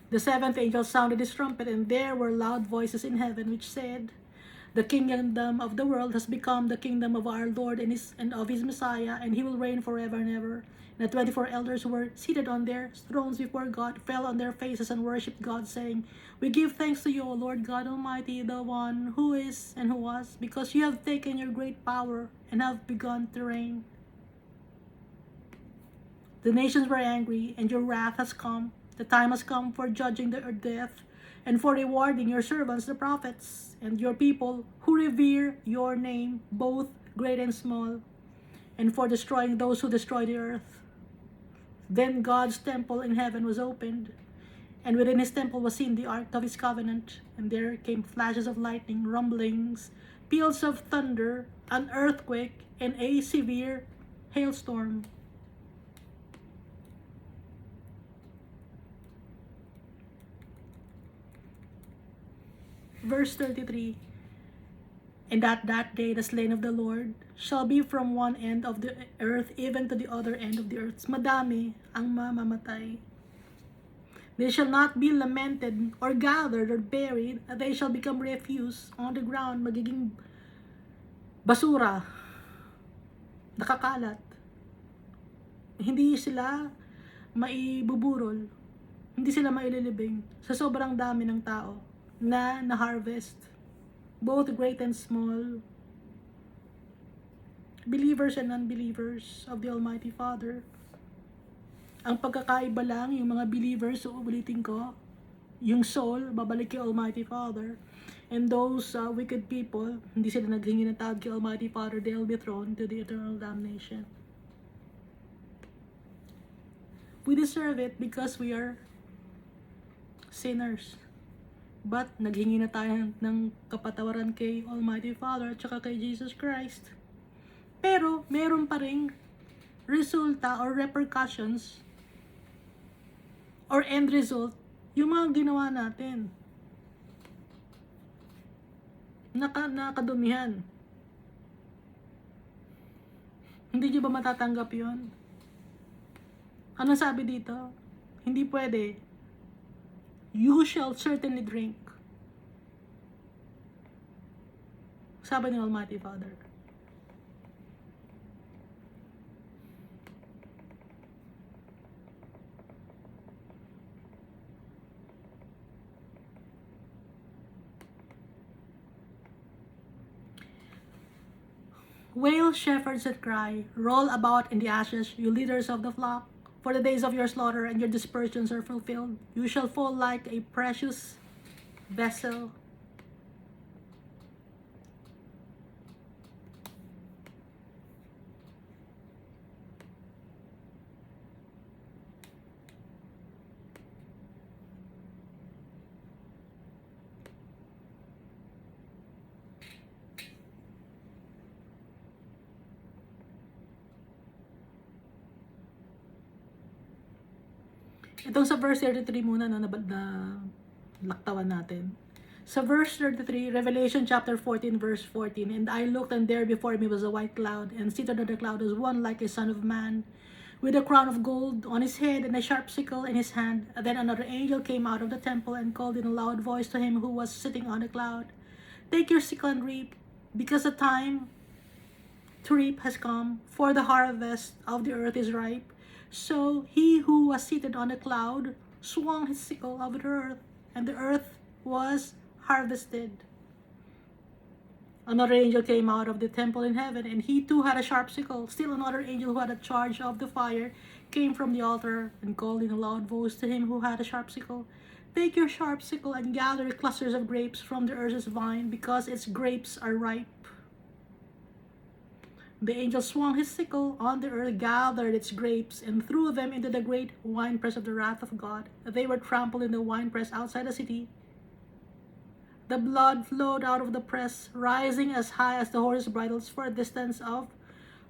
The seventh angel sounded his trumpet, and there were loud voices in heaven which said, "The kingdom of the world has become the kingdom of our Lord and of his Messiah, and he will reign forever and ever." And the 24 elders who were seated on their thrones before God fell on their faces and worshipped God, saying, "We give thanks to you, O Lord God Almighty, the one who is and who was, because you have taken your great power and have begun to reign. The nations were angry, and your wrath has come. The time has come for judging the earth and for rewarding your servants, the prophets, and your people who revere your name, both great and small, and for destroying those who destroy the earth." Then God's temple in heaven was opened, and within his temple was seen the ark of his covenant, and there came flashes of lightning, rumblings, peals of thunder, an earthquake, and a severe hailstorm. Verse 33, "And at that day the slain of the Lord shall be from one end of the earth even to the other end of the earth." Madami ang mamamatay. "They shall not be lamented or gathered or buried. They shall become refuse on the ground." Magiging basura, nakakalat. Hindi sila maibuburol. Hindi sila maililibing sa sobrang dami ng tao na na-harvest, both great and small, believers and unbelievers of the Almighty Father. Ang pagkakaiba lang, yung mga believers, uulitin ko, yung soul, babalik kay Almighty Father. And those wicked people, hindi sila naghingi ng tawad kay Almighty Father, they'll be thrown to the eternal damnation. We deserve it because we are sinners. But naghingi na tayo ng kapatawaran kay Almighty Father at saka kay Jesus Christ. Pero meron pa ring resulta or repercussions or end result yung mga ginawa natin. Nakadumihan. Hindi nyo ba matatanggap yun? Ano sabi dito? Hindi pwede. "You shall certainly drink." Sabi ng Almighty Father. "Wail, shepherds, and cry. Roll about in the ashes, you leaders of the flock. For the days of your slaughter and your dispersions are fulfilled. You shall fall like a precious vessel." Itong sa verse 33 muna, no, na laktawan natin. Sa verse 33, Revelation chapter 14, verse 14, "And I looked, and there before me was a white cloud, and seated on the cloud was one like a son of man, with a crown of gold on his head and a sharp sickle in his hand. And then another angel came out of the temple and called in a loud voice to him who was sitting on the cloud, 'Take your sickle and reap, because the time to reap has come, for the harvest of the earth is ripe.' So he who was seated on the cloud swung his sickle over the earth, and the earth was harvested. Another angel came out of the temple in heaven, and he too had a sharp sickle. Still another angel who had a charge of the fire came from the altar and called in a loud voice to him who had a sharp sickle, 'Take your sharp sickle and gather clusters of grapes from the earth's vine, because its grapes are ripe.' The angel swung his sickle on the earth, gathered its grapes, and threw them into the great winepress of the wrath of God. They were trampled in the winepress outside the city. The blood flowed out of the press, rising as high as the horse bridles for a distance of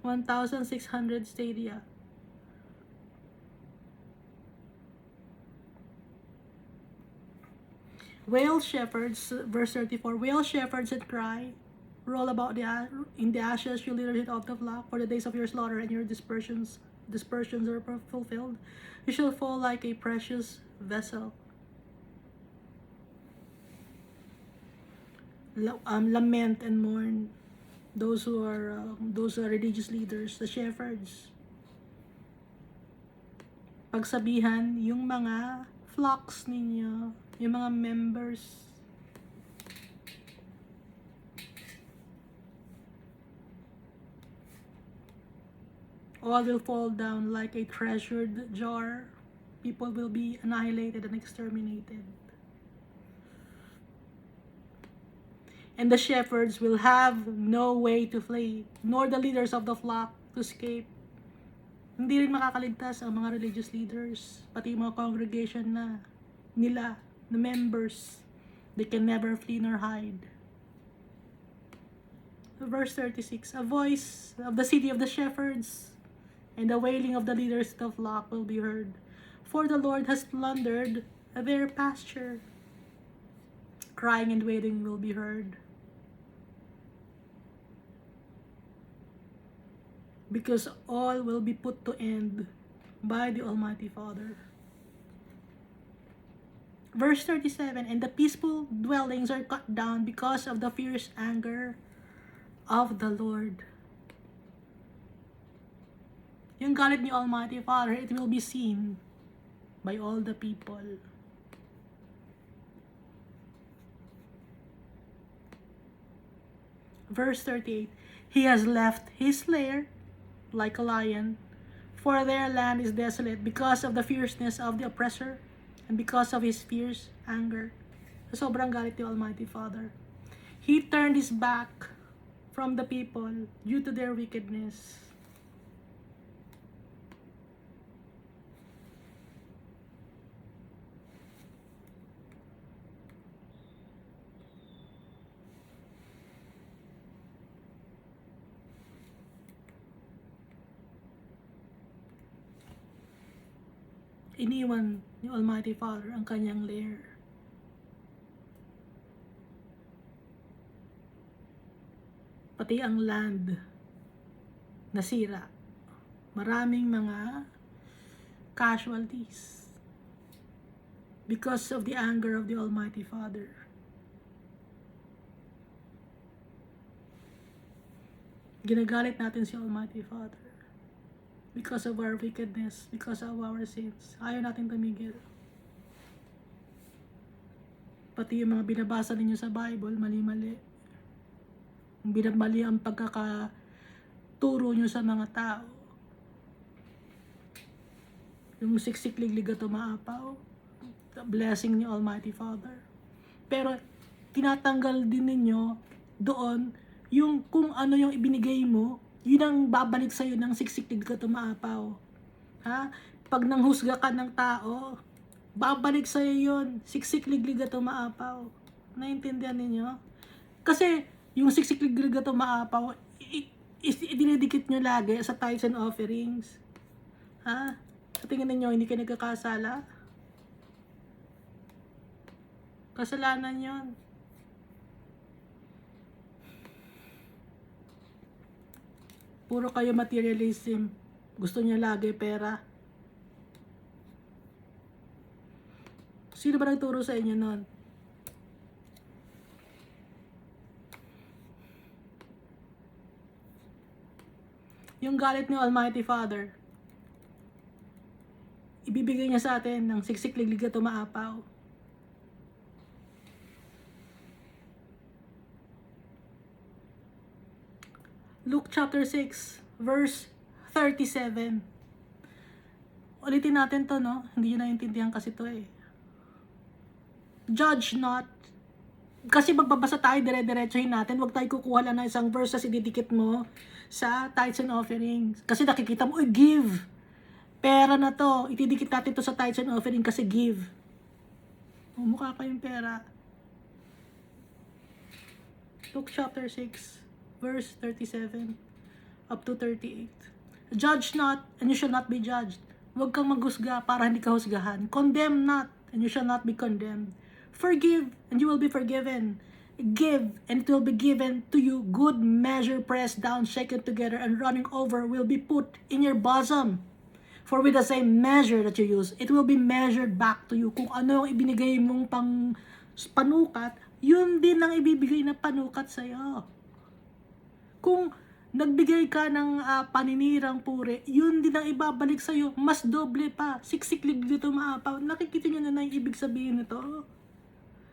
1,600 stadia." Wail shepherds, verse 34, wail shepherds and cry, roll about in the ashes, you leaders of the flock, for the days of your slaughter and your dispersions are fulfilled. You shall fall like a precious vessel. Lament and mourn those who are religious leaders, the shepherds. Pagsabihan yung mga flocks ninyo, yung mga members. All will fall down like a treasured jar. People will be annihilated and exterminated. And the shepherds will have no way to flee, nor the leaders of the flock to escape. Hindi rin makakaligtas ang mga religious leaders, pati mga congregation nila, the members. They can never flee nor hide. Verse 36, a voice of the city of the shepherds and the wailing of the leaders of the flock will be heard. For the Lord has plundered their pasture. Crying and wailing will be heard. Because all will be put to end by the Almighty Father. Verse 37, and the peaceful dwellings are cut down because of the fierce anger of the Lord. Yung galit ni Almighty Father, it will be seen by all the people. Verse 38, he has left his lair like a lion, for their land is desolate because of the fierceness of the oppressor and because of his fierce anger. Sa sobrang galit ni Almighty Father, he turned his back from the people due to their wickedness. Iniwan ni Almighty Father ang kanyang lair. Pati ang land nasira. Maraming mga casualties because of the anger of the Almighty Father. Ginagalit natin si Almighty Father because of our wickedness, because of our sins. Ayaw natin tumigil. Pati yung mga binabasa ninyo sa Bible, mali-mali. Mali ang pagkakaturo nyo sa mga tao. Yung siksik liglig at umaapaw, the blessing ni Almighty Father. Pero tinatanggal din ninyo doon yung kung ano yung ibinigay mo, yun ang babalik sa'yo ng siksik-lig ka tumaapaw. Ha? Pag nanghusga ka ng tao, babalik sa'yo yun. Siksik-lig-lig ka tumaapaw. Naintindihan ninyo? Kasi, yung siksik-lig-lig ka tumaapaw, idinidikit nyo lagi sa tithes and offerings. Ha? Sa tingin ninyo, hindi kayo nagkakasala? Kasalanan yun. Puro kayo materialism. Gusto niyo lagi pera. Sino ba nagturo sa inyo nun? Yung galit ni Almighty Father, ibibigay niya sa atin ng siksik-liglig at umaapaw. Luke chapter 6, verse 37. Ulitin natin to, no? Hindi nyo naiintindihan kasi to eh. Judge not. Kasi magbabasa tayo, dire-diretsohin natin. Huwag tayo kukuha lang ng isang verse na ididikit mo sa tithes and offerings. Kasi nakikita mo, give. Pera na to. Itidikit natin to sa tithes and offering kasi give. Mukha kayong pera. Luke chapter 6. Verse 37 up to 38. Judge not, and you shall not be judged. Huwag kang maghusga para hindi ka husgahan. Condemn not, and you shall not be condemned. Forgive, and you will be forgiven. Give, and it will be given to you. Good measure, pressed down, shaken together, and running over will be put in your bosom. For with the same measure that you use, it will be measured back to you. Kung ano yung ibinigay mong panukat, yun din ang ibibigay na panukat sa'yo. Kung nagbigay ka ng paninirang puri, yun din ang ibabalik sa'yo, mas doble pa. Siksik-lig dito maapaw. Nakikita nyo na yung ibig sabihin nito.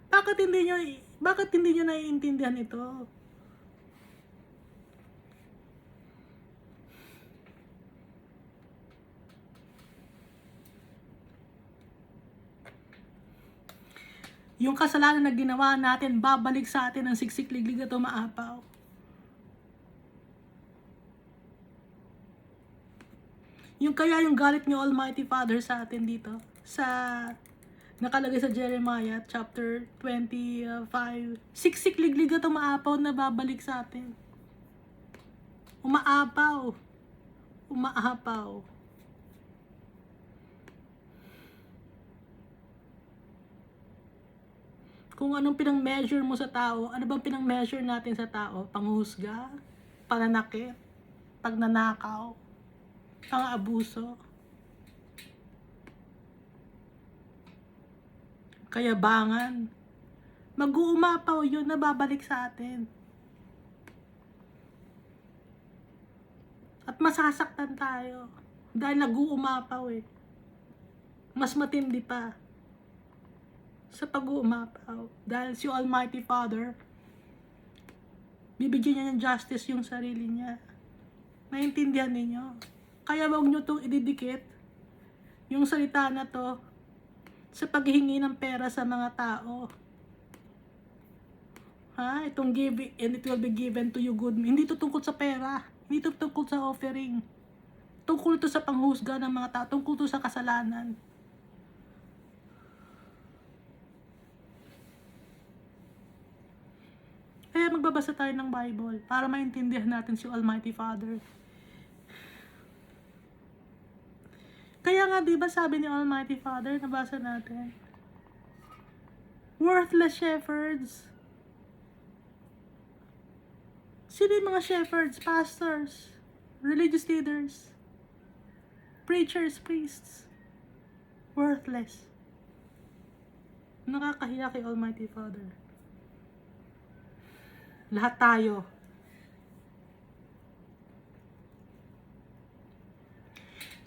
Bakit hindi nyo naiintindihan ito? Yung kasalanan na ginawa natin, babalik sa atin ang siksik-liglig na maapaw. Yung kaya yung galit ni Almighty Father sa atin dito, sa nakalagay sa Jeremiah chapter 25, siksik-liglig na maapaw na babalik sa atin. Umaapaw. Kung anong pinang-measure mo sa tao, ano bang pinang-measure natin sa tao? Panghusga, pananakit, pagnanakaw, pang-abuso, kayabangan. Mag-uumapaw yun na babalik sa atin. At masasaktan tayo dahil nag-uumapaw eh. Mas matindi pa sa pag-uumapaw. Dahil si Almighty Father, bibigyan niya ng justice yung sarili niya. Naintindihan ninyo? Kaya wag nyo itong ididikit, yung salita na to, sa paghihingi ng pera sa mga tao. Itong give and it will be given to you good. Hindi ito tungkol sa pera. Hindi ito tungkol sa offering. Tungkol ito sa panghusga ng mga tao. Tungkol ito sa kasalanan. Kaya magbabasa tayo ng Bible para maintindihan natin si Almighty Father. Kaya nga diba sabi ni Almighty Father, nabasa natin, worthless shepherds. Sino yung mga shepherds, pastors, religious leaders, preachers, priests? Worthless. Nakakahiya kay Almighty Father. Lahat tayo.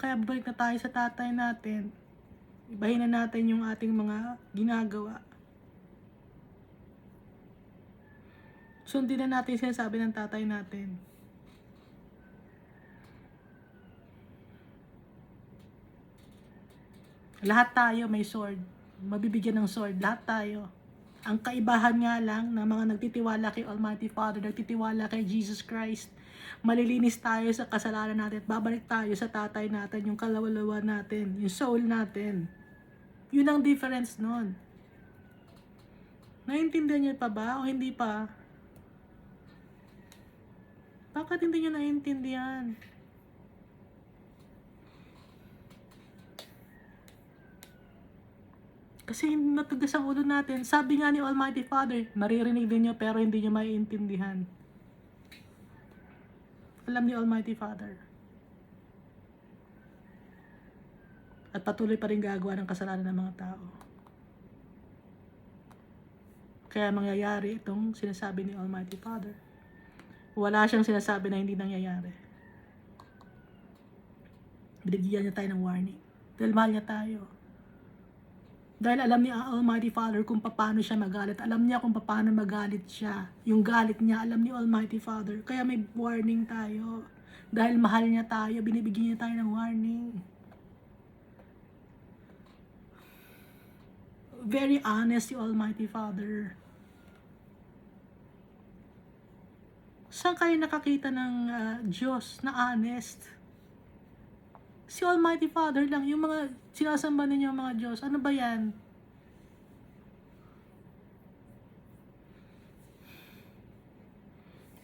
Kaya balik na tayo sa tatay natin. Ibahin na natin yung ating mga ginagawa. Sundin na natin yung sinasabi ng tatay natin. Lahat tayo may sword. Mabibigyan ng sword. Lahat tayo. Ang kaibahan nga lang ng mga nagtitiwala kay Almighty Father, nagtitiwala kay Jesus Christ, malilinis tayo sa kasalanan natin at babalik tayo sa tatay natin, yung kalawalawa natin, yung soul natin. Yun ang difference nun. Naiintindihan niyo pa ba o hindi pa? Bakit hindi niyo naiintindihan? Kasi matigas ang ulo natin. Sabi nga ni Almighty Father, maririnig din nyo pero hindi nyo maiintindihan. Alam ni Almighty Father. At patuloy pa rin gagawa ng kasalanan ng mga tao. Kaya mangyayari itong sinasabi ni Almighty Father. Wala siyang sinasabi na hindi nangyayari. Binigyan niya tayo ng warning. Dahil mahal niya tayo. Dahil alam ni Almighty Father kung paano siya magalit. Alam niya kung paano magalit siya. Yung galit niya, alam ni Almighty Father. Kaya may warning tayo. Dahil mahal niya tayo, binibigyan niya tayo ng warning. Very honest si Almighty Father. Saan kayo nakakita ng Diyos na honest? Si Almighty Father lang, yung mga sinasamba ninyo mga Diyos, ano ba yan?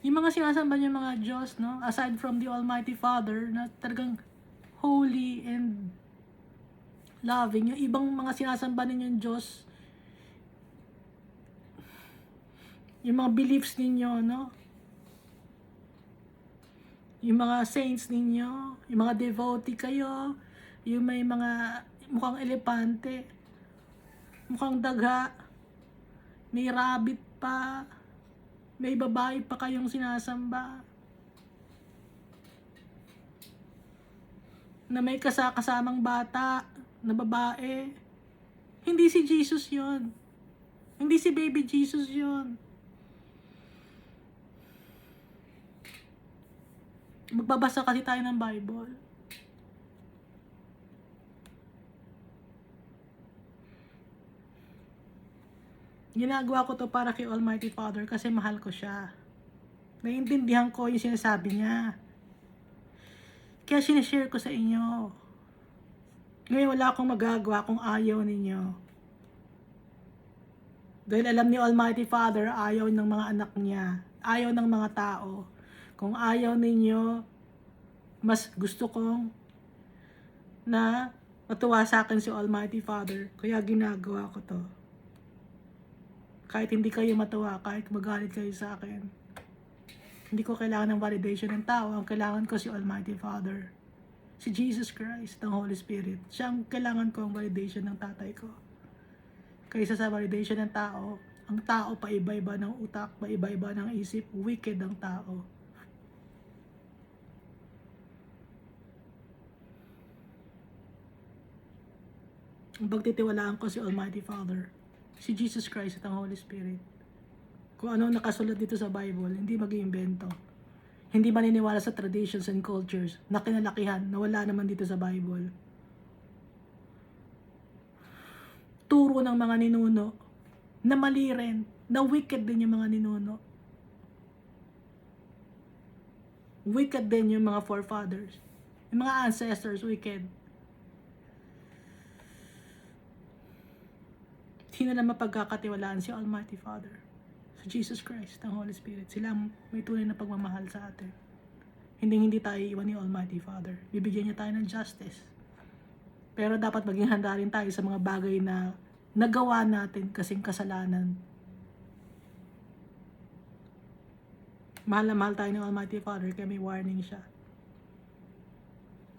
Yung mga sinasamba niyo mga Diyos, no? Aside from the Almighty Father, na talagang holy and loving, yung ibang mga sinasamba ninyong Diyos, yung mga beliefs ninyo, no? Yung mga saints ninyo, yung mga devotee kayo, yung may mga mukhang elepante, mukhang daga, may rabbit pa, may babae pa kayong sinasamba, na may kasamang bata, na babae. Hindi si Jesus yon. Hindi si baby Jesus yon. Magbabasa kasi tayo ng Bible. Ginagawa ko to para kay Almighty Father kasi mahal ko siya. Naiintindihan ko yung sinasabi niya. Kaya sinishare ko sa inyo. Ngayon wala akong magagawa kung ayaw ninyo. Dahil alam ni Almighty Father, ayaw ng mga anak niya. Ayaw ng mga tao. Kung ayaw ninyo, mas gusto kong na matuwa sa akin si Almighty Father. Kaya ginagawa ko to. Kahit hindi kayo matuwa, kahit magalit kayo sa akin. Hindi ko kailangan ng validation ng tao. Ang kailangan ko si Almighty Father. Si Jesus Christ, ng Holy Spirit. Siya ang kailangan ko ang validation ng tatay ko. Kaysa sa validation ng tao, ang tao paiba-iba ng utak, paiba-iba ng isip, wicked ang tao. Ang pagtitiwalaan ko si Almighty Father, si Jesus Christ at ang Holy Spirit. Kung ano nakasulat dito sa Bible, hindi mag-iimbento. Hindi maniniwala sa traditions and cultures na kinalakihan na wala naman dito sa Bible. Turo ng mga ninuno na mali rin, na wicked din yung mga ninuno. Wicked din yung mga forefathers. Yung mga ancestors, wicked. Sino na mapagkakatiwalaan si Almighty Father? Si Jesus Christ, ang Holy Spirit. Sila may tunay na pagmamahal sa atin. Hindi tayo iwan ni Almighty Father. Bibigyan niya tayo ng justice. Pero dapat maging handa rin tayo sa mga bagay na nagawa natin kasing kasalanan. Mahal na mahal tayo ng Almighty Father kaya may warning siya.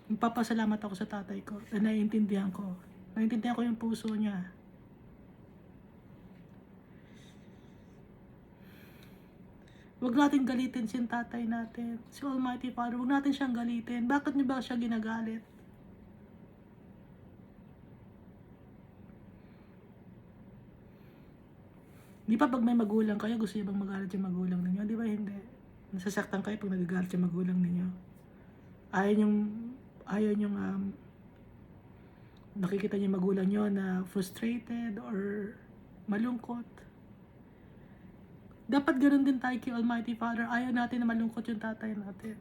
Magpapasalamat ako sa tatay ko na naiintindihan ko. Naiintindihan ko yung puso niya. Huwag natin galitin si tatay natin, si Almighty Father. Huwag natin siyang galitin. Bakit niyo ba siya ginagalit? Di ba pag may magulang kayo, gusto niyo bang magalit yung magulang ninyo? Di ba hindi? Nasasaktan kayo pag nagagalit yung magulang ninyo. Ayaw niyong nakikita niyo yung magulang niyo na frustrated or malungkot. Dapat ganoon din tayo kay Almighty Father. Ayaw natin na malungkot yung tatay natin.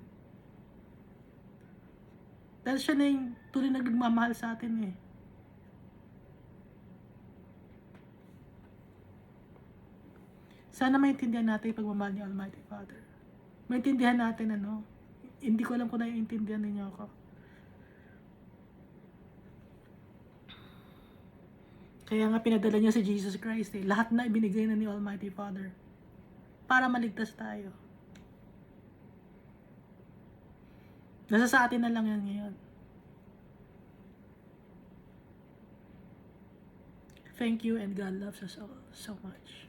Dahil siya na yung tuloy na nagmamahal sa atin eh. Sana maintindihan natin yung pagmamahal ni Almighty Father. Maintindihan natin hindi ko alam kung naiintindihan ninyo ako. Kaya nga pinadala niya si Jesus Christ eh. Lahat na ibinigay na ni Almighty Father. Para maligtas tayo. Nasa sa atin na lang yan ngayon. Thank you and God loves us all so much.